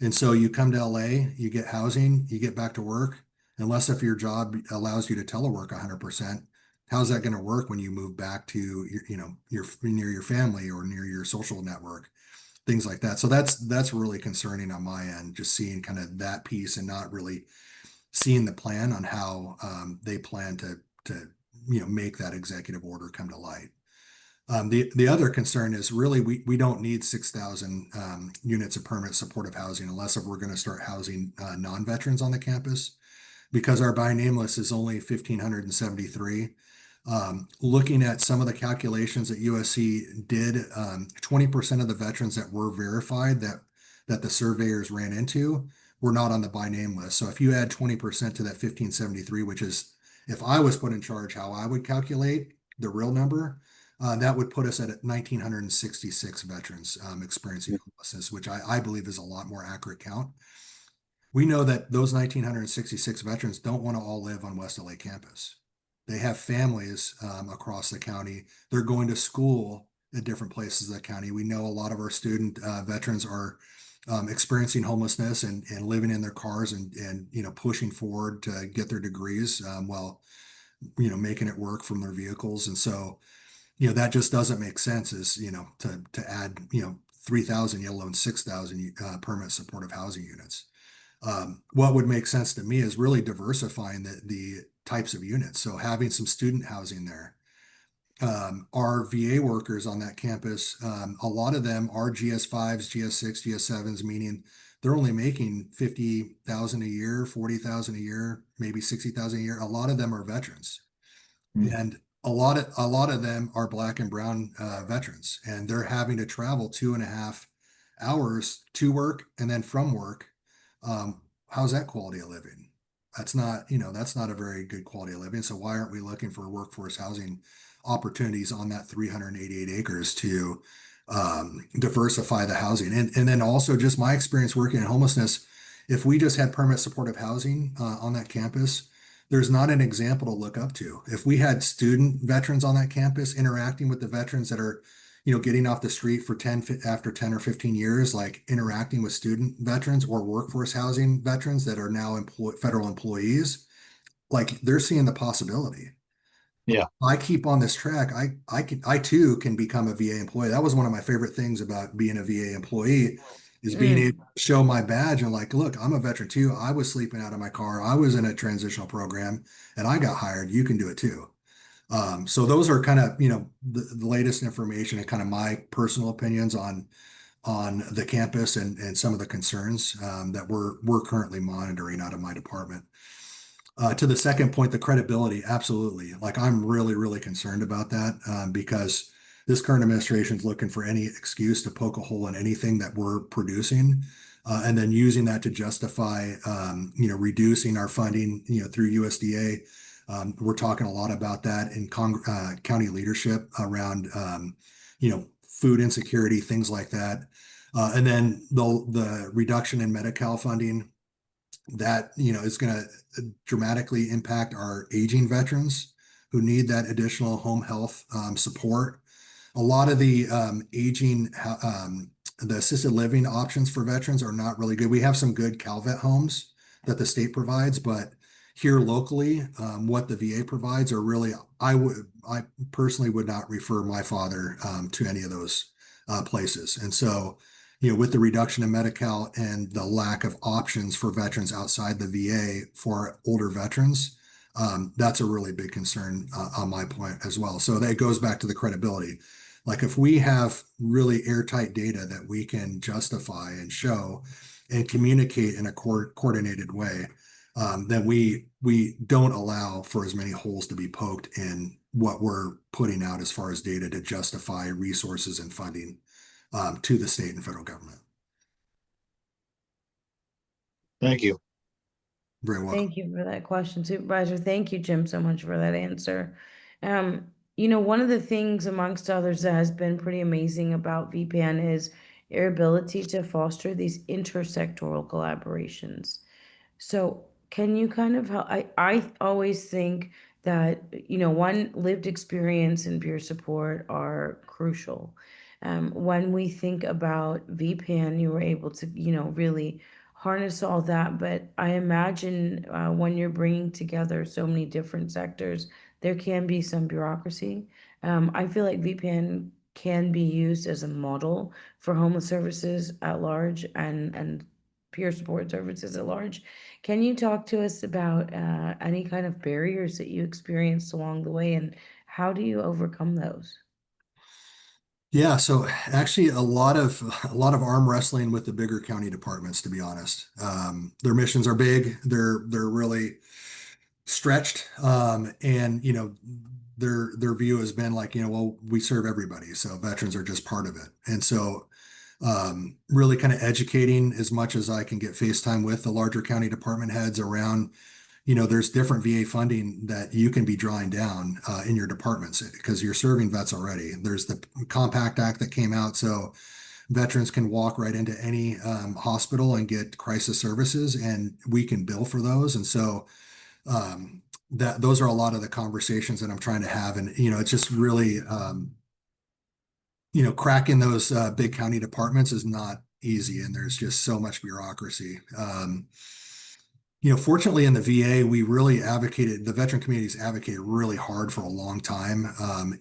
And so you come to LA, you get housing, you get back to work, unless if your job allows you to telework 100%. How's that going to work when you move back to your near your family or near your social network, things like that. So that's really concerning on my end, just seeing kind of that piece and not really seeing the plan on how they plan to make that executive order come to light. The other concern is really we don't need 6,000 units of permanent supportive housing unless if we're going to start housing non-veterans on the campus, because our by name list is only 1,573. Looking at some of the calculations that USC did, 20% of the veterans that were verified that the surveyors ran into were not on the by name list. So if you add 20% to that 1,573, which is, if I was put in charge, how I would calculate the real number, that would put us at 1,966 veterans experiencing homelessness, which I believe is a lot more accurate count. We know that those 1,966 veterans don't want to all live on West LA campus. They have families across the county. They're going to school at different places of the county. We know a lot of our student veterans are experiencing homelessness and living in their cars and pushing forward to get their degrees while making it work from their vehicles. And so that just doesn't make sense is to add 3,000, let alone 6,000 permanent supportive housing units. What would make sense to me is really diversifying the types of units. So having some student housing there. Our VA workers on that campus, a lot of them are GS5s, GS6, GS7s, meaning they're only making 50,000 a year, 40,000 a year, maybe 60,000 a year. A lot of them are veterans. And a lot of them are Black and brown veterans, and they're having to travel 2.5 hours to work and then from work. How's that quality of living? That's not a very good quality of living. So why aren't we looking for workforce housing opportunities on that 388 acres to diversify the housing? And then also just my experience working in homelessness, if we just had permanent supportive housing on that campus, there's not an example to look up to. If we had student veterans on that campus interacting with the veterans that are getting off the street for after 10 or 15 years, like interacting with student veterans or workforce housing veterans that are now federal employees, like they're seeing the possibility. Yeah. I keep on this track. I too can become a VA employee. That was one of my favorite things about being a VA employee is being able to show my badge and like, look, I'm a veteran too. I was sleeping out of my car. I was in a transitional program and I got hired. You can do it too. So those are kind of, the latest information and kind of my personal opinions on the campus and some of the concerns that we're currently monitoring out of my department. To the second point, the credibility, absolutely. Like I'm really, really concerned about that because this current administration is looking for any excuse to poke a hole in anything that we're producing, and then using that to justify, reducing our funding, through USDA. We're talking a lot about that in county leadership around, food insecurity, things like that. And then the reduction in Medi-Cal funding that, is going to dramatically impact our aging veterans who need that additional home health support. A lot of the the assisted living options for veterans are not really good. We have some good CalVet homes that the state provides, but here locally, what the VA provides are really, I personally would not refer my father to any of those places. And so, with the reduction in Medi-Cal and the lack of options for veterans outside the VA for older veterans, that's a really big concern on my point as well. So that goes back to the credibility. Like if we have really airtight data that we can justify and show and communicate in a coordinated way, then we don't allow for as many holes to be poked in what we're putting out as far as data to justify resources and funding to the state and federal government. Thank you. Very welcome. Thank you for that question, Supervisor. Thank you, Jim, so much for that answer. One of the things amongst others that has been pretty amazing about VPN is your ability to foster these intersectoral collaborations. So can you kind of help? I always think that, one, lived experience and peer support are crucial. When we think about VPN, you were able to, really harness all that. But I imagine when you're bringing together so many different sectors, there can be some bureaucracy. I feel like VPN can be used as a model for homeless services at large and peer support services at large. Can you talk to us about any kind of barriers that you experienced along the way, and how do you overcome those? Yeah, so actually a lot of arm wrestling with the bigger county departments, to be honest. Their missions are big. They're really stretched. And their view has been like, well, we serve everybody, so veterans are just part of it. And so really kind of educating as much as I can get FaceTime with the larger county department heads around, there's different VA funding that you can be drawing down in your departments because you're serving vets already. There's the Compact Act that came out, so veterans can walk right into any hospital and get crisis services, and we can bill for those. And so those are a lot of the conversations that I'm trying to have. And, it's just really, cracking those big county departments is not easy, and there's just so much bureaucracy. Fortunately in the VA, we really advocated, the veteran communities advocated really hard for a long time.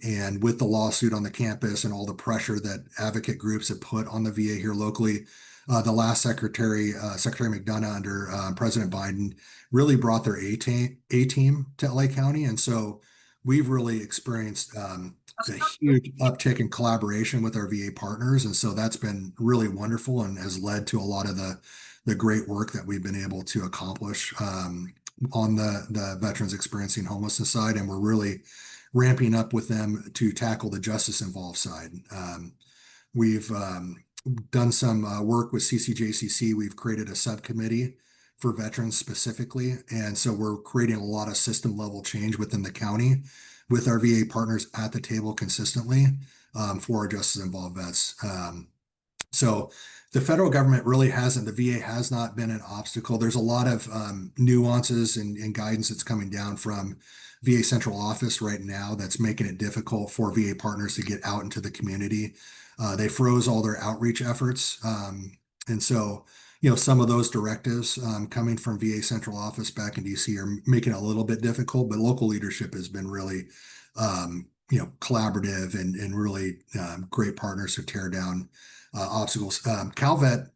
And with the lawsuit on the campus and all the pressure that advocate groups have put on the VA here locally, the last Secretary McDonough under President Biden really brought their A team to LA County. And so we've really experienced a huge uptick in collaboration with our VA partners. And so that's been really wonderful and has led to a lot of the great work that we've been able to accomplish on the veterans experiencing homelessness side. And we're really ramping up with them to tackle the justice involved side. We've done some work with CCJCC. We've created a subcommittee for veterans specifically. And so we're creating a lot of system level change within the county with our VA partners at the table consistently for our justice involved vets. So the federal government really hasn't, the VA has not been an obstacle. There's a lot of nuances and guidance that's coming down from VA central office right now that's making it difficult for VA partners to get out into the community. They froze all their outreach efforts. And so, some of those directives coming from VA central office back in DC are making it a little bit difficult, but local leadership has been really, collaborative and really great partners to tear down obstacles. Calvet,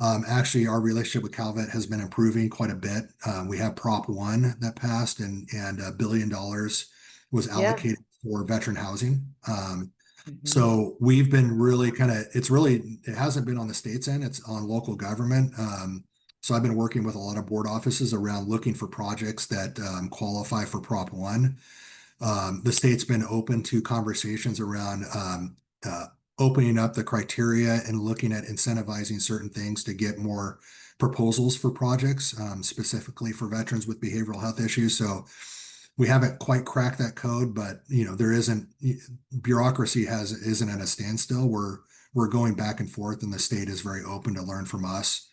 actually, our relationship with Calvet has been improving quite a bit. We have Prop 1 that passed, and $1 billion was allocated for veteran housing. So we've been really it hasn't been on the state's end, it's on local government. So I've been working with a lot of board offices around looking for projects that qualify for Prop 1. The state's been open to conversations around opening up the criteria and looking at incentivizing certain things to get more proposals for projects, specifically for veterans with behavioral health issues. So we haven't quite cracked that code, but there isn't, bureaucracy isn't at a standstill. We're going back and forth, and the state is very open to learn from us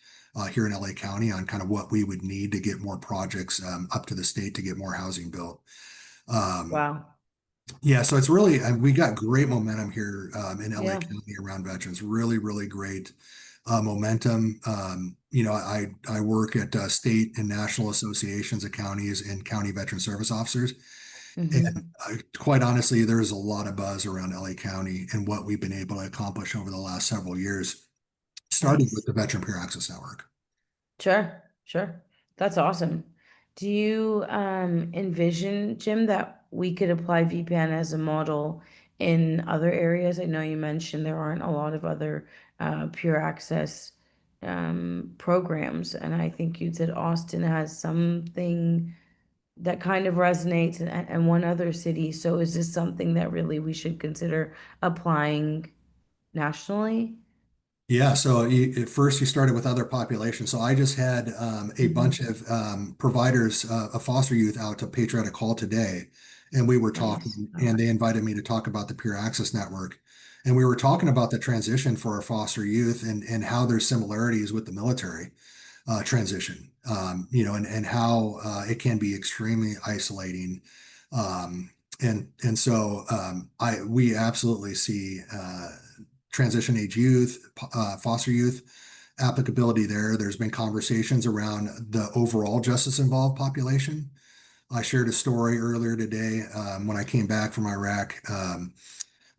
here in LA County on kind of what we would need to get more projects up to the state to get more housing built. Wow. Yeah, so it's really, we got great momentum here in LA County around veterans. Really, really great momentum. I work at state and national associations of counties and county veteran service officers. And quite honestly, there's a lot of buzz around LA County and what we've been able to accomplish over the last several years, starting with the Veteran Peer Access Network. Sure. That's awesome. Do you envision, Jim, that we could apply VPN as a model in other areas? I know you mentioned there aren't a lot of other peer access programs, and I think you said Austin has something that kind of resonates, and one other city. So is this something that really we should consider applying nationally? Yeah, so at first you started with other populations. So I just had a bunch of providers of foster youth out to Patriotic Hall today, and we were talking, and they invited me to talk about the Peer Access Network. And we were talking about the transition for our foster youth and how there's similarities with the military transition, and how it can be extremely isolating. So we absolutely see transition age youth, foster youth applicability there. There's been conversations around the overall justice involved population. I shared a story earlier today when I came back from Iraq.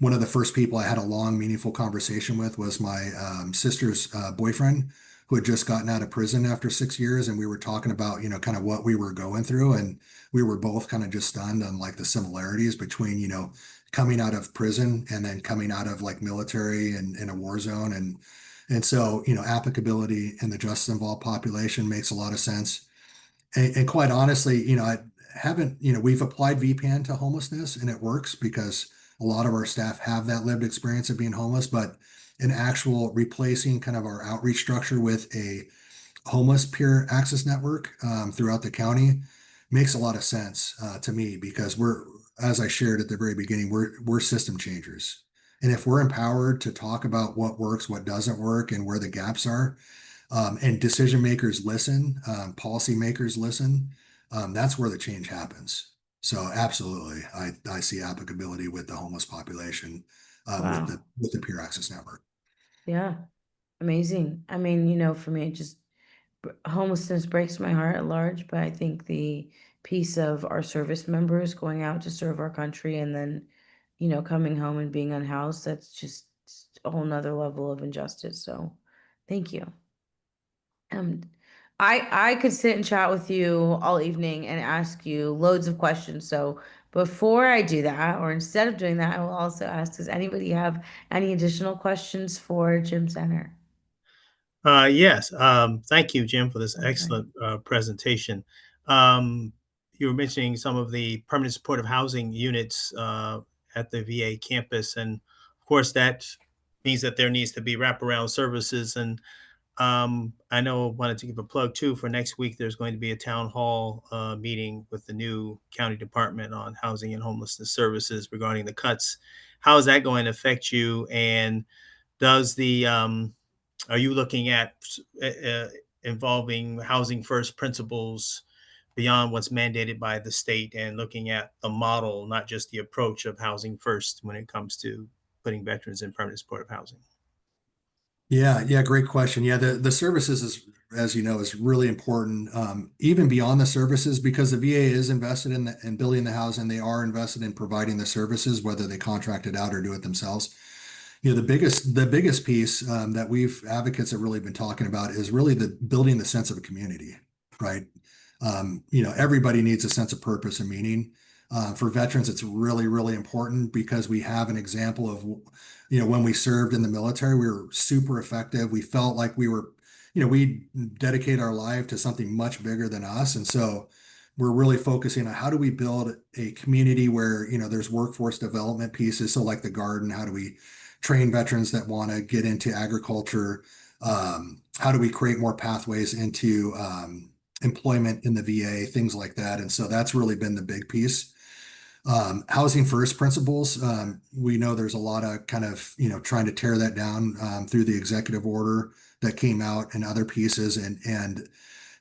One of the first people I had a long, meaningful conversation with was my sister's boyfriend, who had just gotten out of prison after 6 years. And we were talking about, kind of what we were going through. And we were both kind of just stunned on like the similarities between, coming out of prison and then coming out of like military and in a war zone. And so, applicability in the justice involved population makes a lot of sense. And quite honestly, I haven't, we've applied VPN to homelessness and it works because a lot of our staff have that lived experience of being homeless, but an actual replacing kind of our outreach structure with a homeless peer access network throughout the county makes a lot of sense to me because as I shared at the very beginning, we're system changers. And if we're empowered to talk about what works, what doesn't work, and where the gaps are, and decision makers listen, policy makers listen, that's where the change happens. So absolutely, I see applicability with the homeless population, Wow. with the peer access network. Yeah. Amazing. I mean, for me, it just homelessness breaks my heart at large, but I think the piece of our service members going out to serve our country and then, coming home and being unhoused, that's just a whole nother level of injustice. So thank you. Um, I could sit and chat with you all evening and ask you loads of questions. So before I do that, or instead of doing that, I will also ask, does anybody have any additional questions for Jim Zenner? Yes. Thank you, Jim, for this Okay. excellent presentation. Um, you were mentioning some of the permanent supportive housing units at the VA campus, and of course, that means that there needs to be wraparound services. And I know I wanted to give a plug too for next week. There's going to be a town hall meeting with the new county department on housing and homelessness services regarding the cuts. How is that going to affect you? And does the are you looking at involving housing first principles beyond what's mandated by the state and looking at the model, not just the approach of housing first when it comes to putting veterans in permanent supportive housing? Yeah, great question. Yeah, the services is, as you know, is really important, even beyond the services, because the VA is invested in building the housing. They are invested in providing the services, whether they contract it out or do it themselves. The biggest piece that we've advocates have really been talking about is really the building the sense of a community, right? Everybody needs a sense of purpose and meaning. For veterans, it's really, really important because we have an example of, when we served in the military, we were super effective. We felt like we dedicate our life to something much bigger than us. And so we're really focusing on how do we build a community where, there's workforce development pieces. So like the garden, how do we train veterans that want to get into agriculture? How do we create more pathways into employment in the VA, things like that? And so that's really been the big piece. Housing first principles. We know there's a lot of kind of, trying to tear that down through the executive order that came out and other pieces. And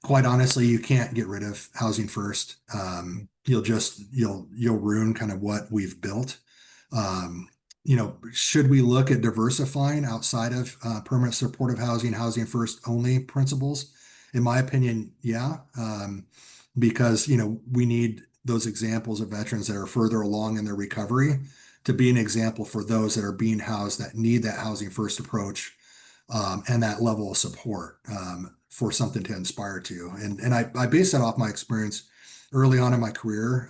quite honestly, you can't get rid of housing first. You'll ruin kind of what we've built. Should we look at diversifying outside of permanent supportive housing first only principles? In my opinion, yeah, because we need those examples of veterans that are further along in their recovery to be an example for those that are being housed that need that housing first approach, and that level of support for something to inspire to. And I base that off my experience early on in my career.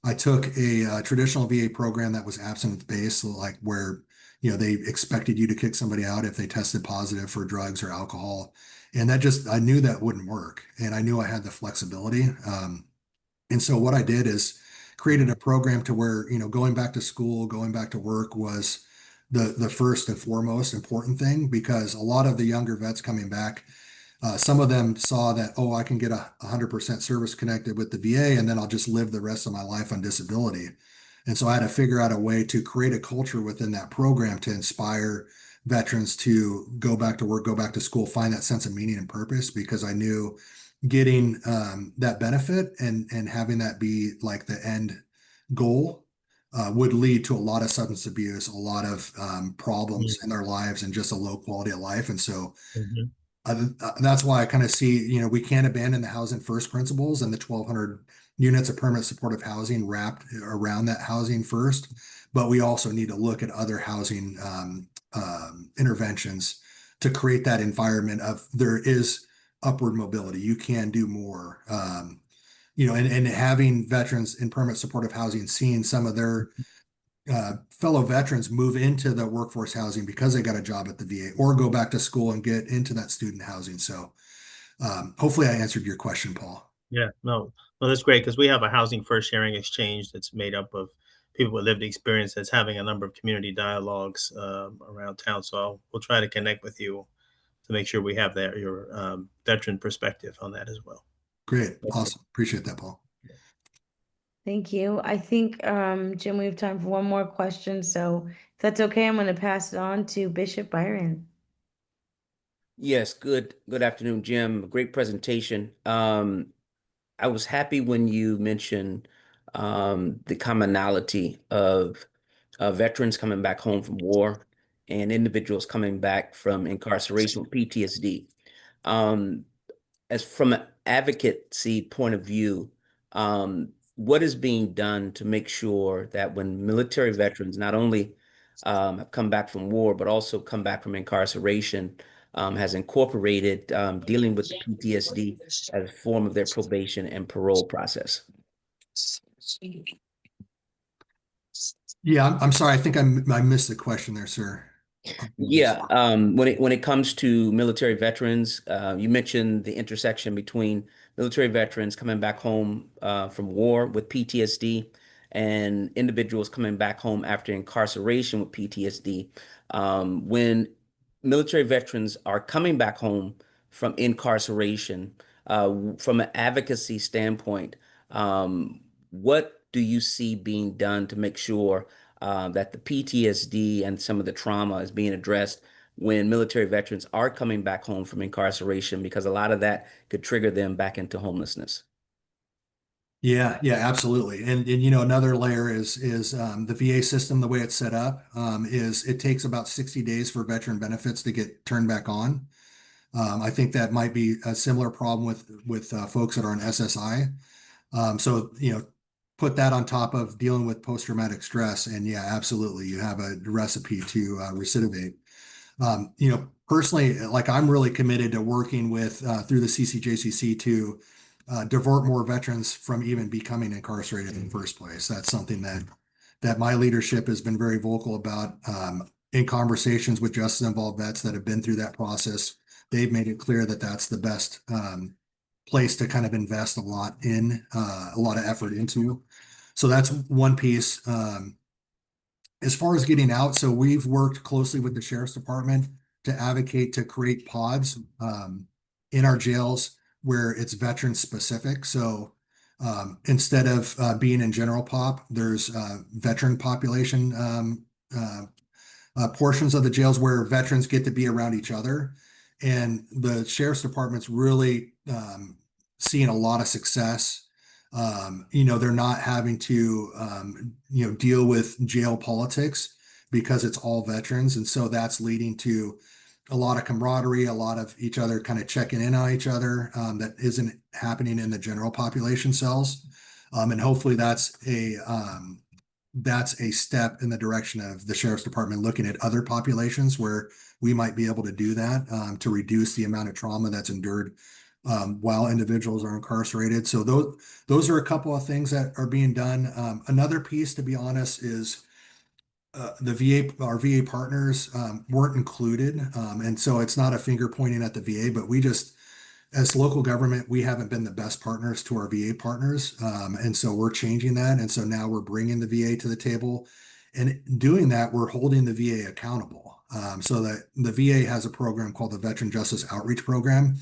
I took a traditional VA program that was abstinence-based, so like where they expected you to kick somebody out if they tested positive for drugs or alcohol, and I knew that wouldn't work, and I knew I had the flexibility. And so what I did is created a program to where going back to school, going back to work was the first and foremost important thing, because a lot of the younger vets coming back, some of them saw that, oh, I can get 100% service connected with the VA, and then I'll just live the rest of my life on disability. And so I had to figure out a way to create a culture within that program to inspire veterans to go back to work, go back to school, find that sense of meaning and purpose, because I knew getting that benefit and having that be like the end goal would lead to a lot of substance abuse, a lot of problems in their lives, and just a low quality of life. And so Mhm. that's why I kind of see, we can't abandon the housing first principles and the 1,200 units of permanent supportive housing wrapped around that housing first, but we also need to look at other housing interventions to create that environment of there is upward mobility. You can do more. And having veterans in permanent supportive housing, seeing some of their fellow veterans move into the workforce housing because they got a job at the VA or go back to school and get into that student housing. So hopefully I answered your question, Paul. Yeah, no, that's great because we have a housing first sharing exchange that's made up of people with lived experience that's having a number of community dialogues around town. So we'll try to connect with you to make sure we have your veteran perspective on that as well. Great. Awesome. Appreciate that, Paul. Thank you. I think, Jim, we have time for one more question. So if that's okay, I'm going to pass it on to Bishop Byron. Yes, good afternoon, Jim. Great presentation. I was happy when you mentioned the commonality of veterans coming back home from war and individuals coming back from incarceration with PTSD. Um, as from an advocacy point of view, what is being done to make sure that when military veterans not only have come back from war, but also come back from incarceration, has incorporated dealing with the PTSD as a form of their probation and parole process? Yeah, I'm sorry. I think I missed the question there, sir. Yeah, when it comes to military veterans, you mentioned the intersection between military veterans coming back home from war with PTSD and individuals coming back home after incarceration with PTSD. When military veterans are coming back home from incarceration, from an advocacy standpoint, what do you see being done to make sure that the PTSD and some of the trauma is being addressed when military veterans are coming back home from incarceration, because a lot of that could trigger them back into homelessness? Yeah, yeah, absolutely. And another layer is the VA system, the way it's set up, is it takes about 60 days for veteran benefits to get turned back on. I think that might be a similar problem with folks that are on SSI. So put that on top of dealing with post-traumatic stress, and yeah, absolutely, you have a recipe to recidivate. Personally, like I'm really committed to working with through the CCJCC to divert more veterans from even becoming incarcerated in the first place. That's something that my leadership has been very vocal about in conversations with justice involved vets that have been through that process. They've made it clear that that's the best place to kind of invest a lot of effort into. So that's one piece. As far as getting out, so we've worked closely with the sheriff's department to advocate to create pods in our jails where it's veteran specific. So instead of being in general pop, there's veteran population portions of the jails where veterans get to be around each other. And the sheriff's department's really seeing a lot of success. They're not having to, deal with jail politics because it's all veterans. And so that's leading to a lot of camaraderie, a lot of each other kind of checking in on each other that isn't happening in the general population cells. And hopefully that's a step in the direction of the sheriff's department looking at other populations where we might be able to do that to reduce the amount of trauma that's endured while individuals are incarcerated. So those are a couple of things that are being done. Another piece, to be honest, is our VA partners weren't included. And so it's not a finger pointing at the VA, but as local government, we haven't been the best partners to our VA partners. And so we're changing that. And so now we're bringing the VA to the table. And doing that, we're holding the VA accountable. So that the VA has a program called the Veteran Justice Outreach Program.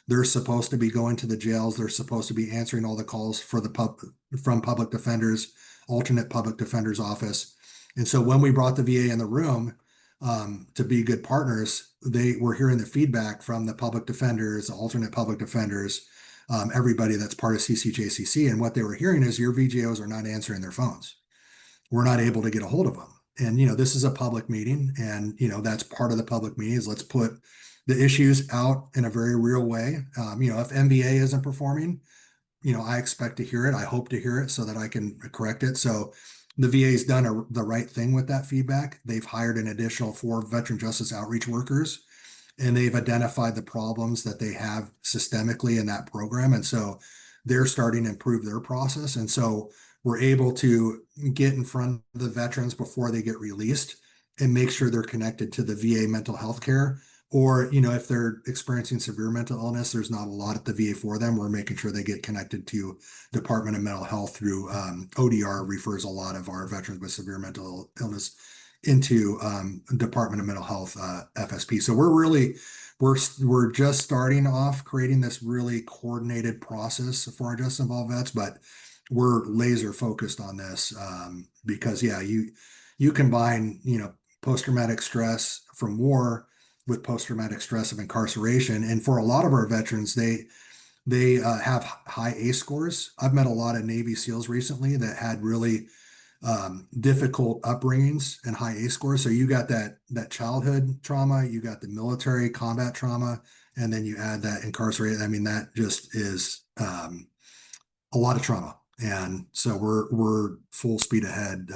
They're supposed to be going to the jails. They're supposed to be answering all the calls from public defenders, alternate public defender's office. And so when we brought the VA in the room, to be good partners, they were hearing the feedback from the public defenders, the alternate public defenders, everybody that's part of CCJCC. And what they were hearing is your VJOs are not answering their phones. We're not able to get a hold of them. And, this is a public meeting. And, that's part of the public meeting is let's put the issues out in a very real way. If MVA isn't performing, I expect to hear it. I hope to hear it so that I can correct it. So the VA's done the right thing with that feedback. They've hired an additional 4 veteran justice outreach workers, and they've identified the problems that they have systemically in that program. And so they're starting to improve their process. And so we're able to get in front of the veterans before they get released and make sure they're connected to the VA mental health care. Or, if they're experiencing severe mental illness, there's not a lot at the VA for them. We're making sure they get connected to Department of Mental Health through ODR refers a lot of our veterans with severe mental illness into Department of Mental Health FSP. So we're just starting off creating this really coordinated process for our justice involved vets, but we're laser focused on this because you combine post-traumatic stress from war with post-traumatic stress of incarceration, and for a lot of our veterans, they have high ACE scores. I've met a lot of Navy SEALs recently that had really difficult upbringings and high ACE scores. So you got that childhood trauma, you got the military combat trauma, and then you add that incarcerated. I mean, that just is a lot of trauma. And so we're full speed ahead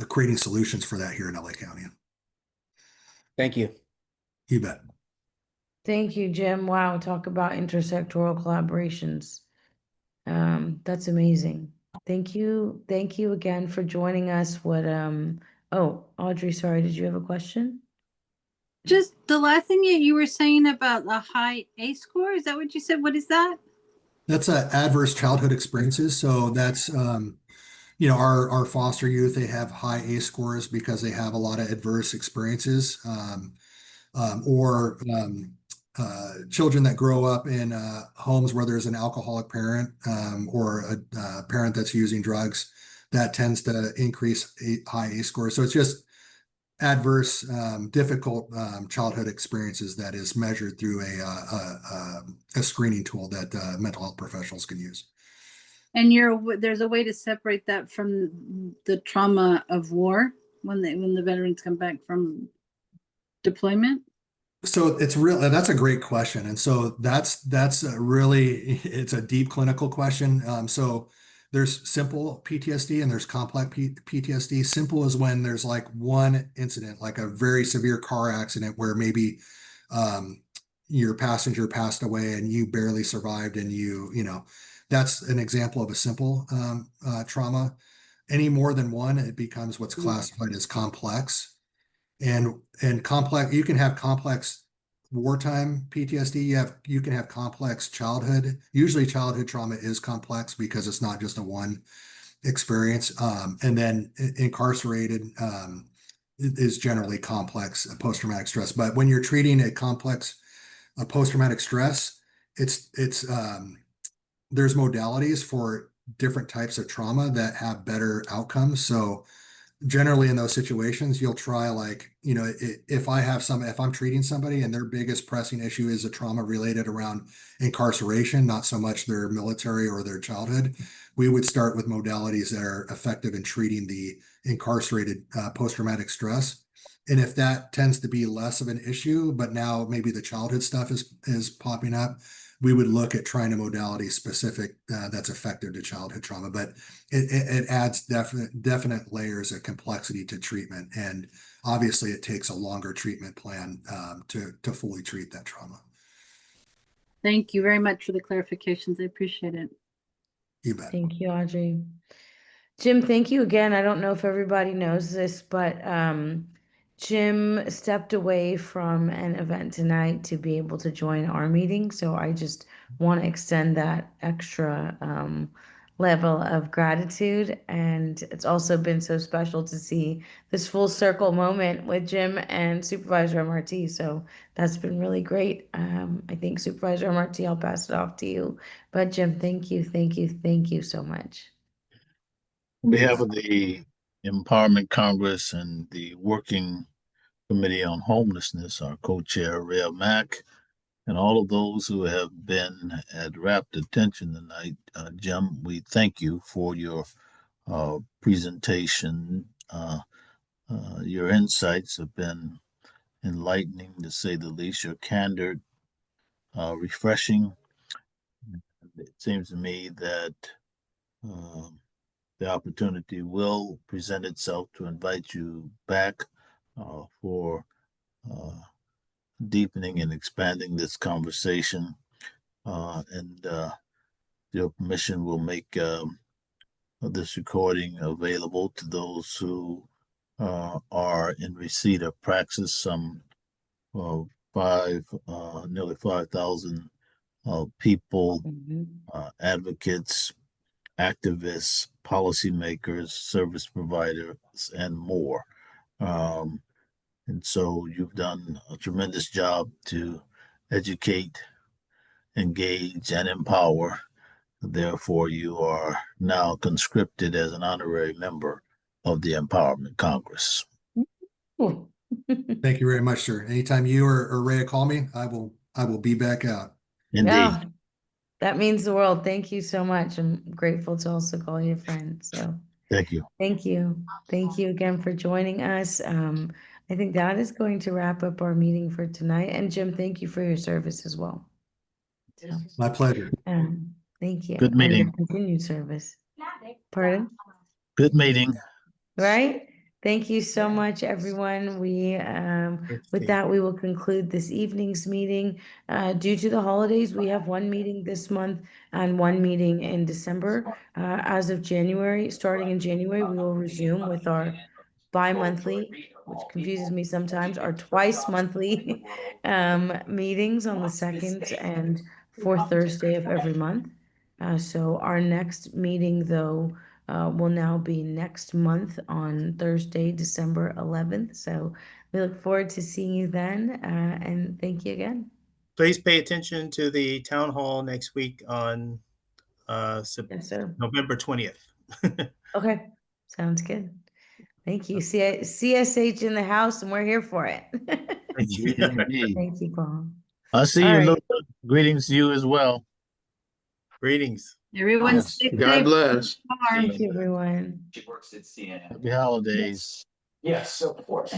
creating solutions for that here in LA County. Thank you. You bet. Thank you, Jim. Wow, talk about intersectoral collaborations. That's amazing. Thank you. Thank you again for joining us. Oh, Audrey, sorry, did you have a question? Just the last thing you were saying about the high A score, is that what you said? What is that? That's adverse childhood experiences. So that's our foster youth, they have high ACE scores because they have a lot of adverse experiences, or children that grow up in homes where there's an alcoholic parent, or a parent that's using drugs, that tends to increase high ACE scores. So it's just adverse, difficult childhood experiences that is measured through a screening tool that mental health professionals can use. And there's a way to separate that from the trauma of war when the veterans come back from deployment? So that's a great question. And so that's it's a deep clinical question. So there's simple PTSD and there's complex PTSD. Simple is when there's like one incident, like a very severe car accident where maybe your passenger passed away and you barely survived, and that's an example of a simple trauma. Any more than one, it becomes what's classified as complex. And complex, you can have complex wartime PTSD. You can have complex childhood. Usually childhood trauma is complex because it's not just a one experience. And then incarcerated is generally complex post-traumatic stress. But when you're treating a complex post-traumatic stress, it's there's modalities for different types of trauma that have better outcomes. So generally in those situations, you'll try, like, if I'm treating somebody and their biggest pressing issue is a trauma related around incarceration, not so much their military or their childhood, we would start with modalities that are effective in treating the incarcerated post-traumatic stress. And if that tends to be less of an issue, but now maybe the childhood stuff is popping up, we would look at trying a modality specific that's effective to childhood trauma. But it adds definite layers of complexity to treatment, and obviously it takes a longer treatment plan to fully treat that trauma. Thank you very much for the clarifications. I appreciate it. You bet. Thank you, Audrey. Jim, thank you again. I don't know if everybody knows this, but Jim stepped away from an event tonight to be able to join our meeting. So I just want to extend that extra level of gratitude. And it's also been so special to see this full circle moment with Jim and Supervisor MRT. So that's been really great. I think Supervisor MRT, I'll pass it off to you. But Jim, thank you, thank you, thank you so much. On behalf of the Empowerment Congress and the Working Committee on Homelessness, our co-chair, Rhea Mack, and all of those who have been at rapt attention tonight, Jim, we thank you for your presentation. Your insights have been enlightening, to say the least. Your candor, refreshing. It seems to me that the opportunity will present itself to invite you back for deepening and expanding this conversation. And your permission will make this recording available to those who are in receipt of praxis. Some nearly 5,000 people, advocates, activists, policymakers, service providers, and more. And so you've done a tremendous job to educate, engage, and empower. Therefore, you are now conscripted as an honorary member of the Empowerment Congress. Thank you very much, sir. Anytime you or Rhea call me, I will be back out. Indeed. Yeah, that means the world. Thank you so much. I'm grateful to also call you a friend. So Thank you. thank you. Thank you again for joining us. I think that is going to wrap up our meeting for tonight. And Jim, thank you for your service as well. So, My pleasure. thank you. Good And your meeting. continued service. Pardon? Good meeting. Right? Thank you so much, everyone. We, with that, we will conclude this evening's meeting. Due to the holidays, we have one meeting this month and one meeting in December. As of January, starting in January, we will resume with our bi-monthly, which confuses me sometimes, our twice monthly meetings on the second and fourth Thursday of every month. So our next meeting, though, will now be next month on Thursday, December 11th. So we look forward to seeing you then, and thank you again. Please pay attention to the town hall next week on Yes, sir. November 20th. Okay, sounds good. Thank you. CSH in the house, and we're here for it. Thank you. Indeed. Thank you, Paul. I'll see All you, right. Luca. Greetings to you as well. Greetings. Everyone Yes. stay God safe. bless. Thank you, everyone. Happy holidays. Yes, of course.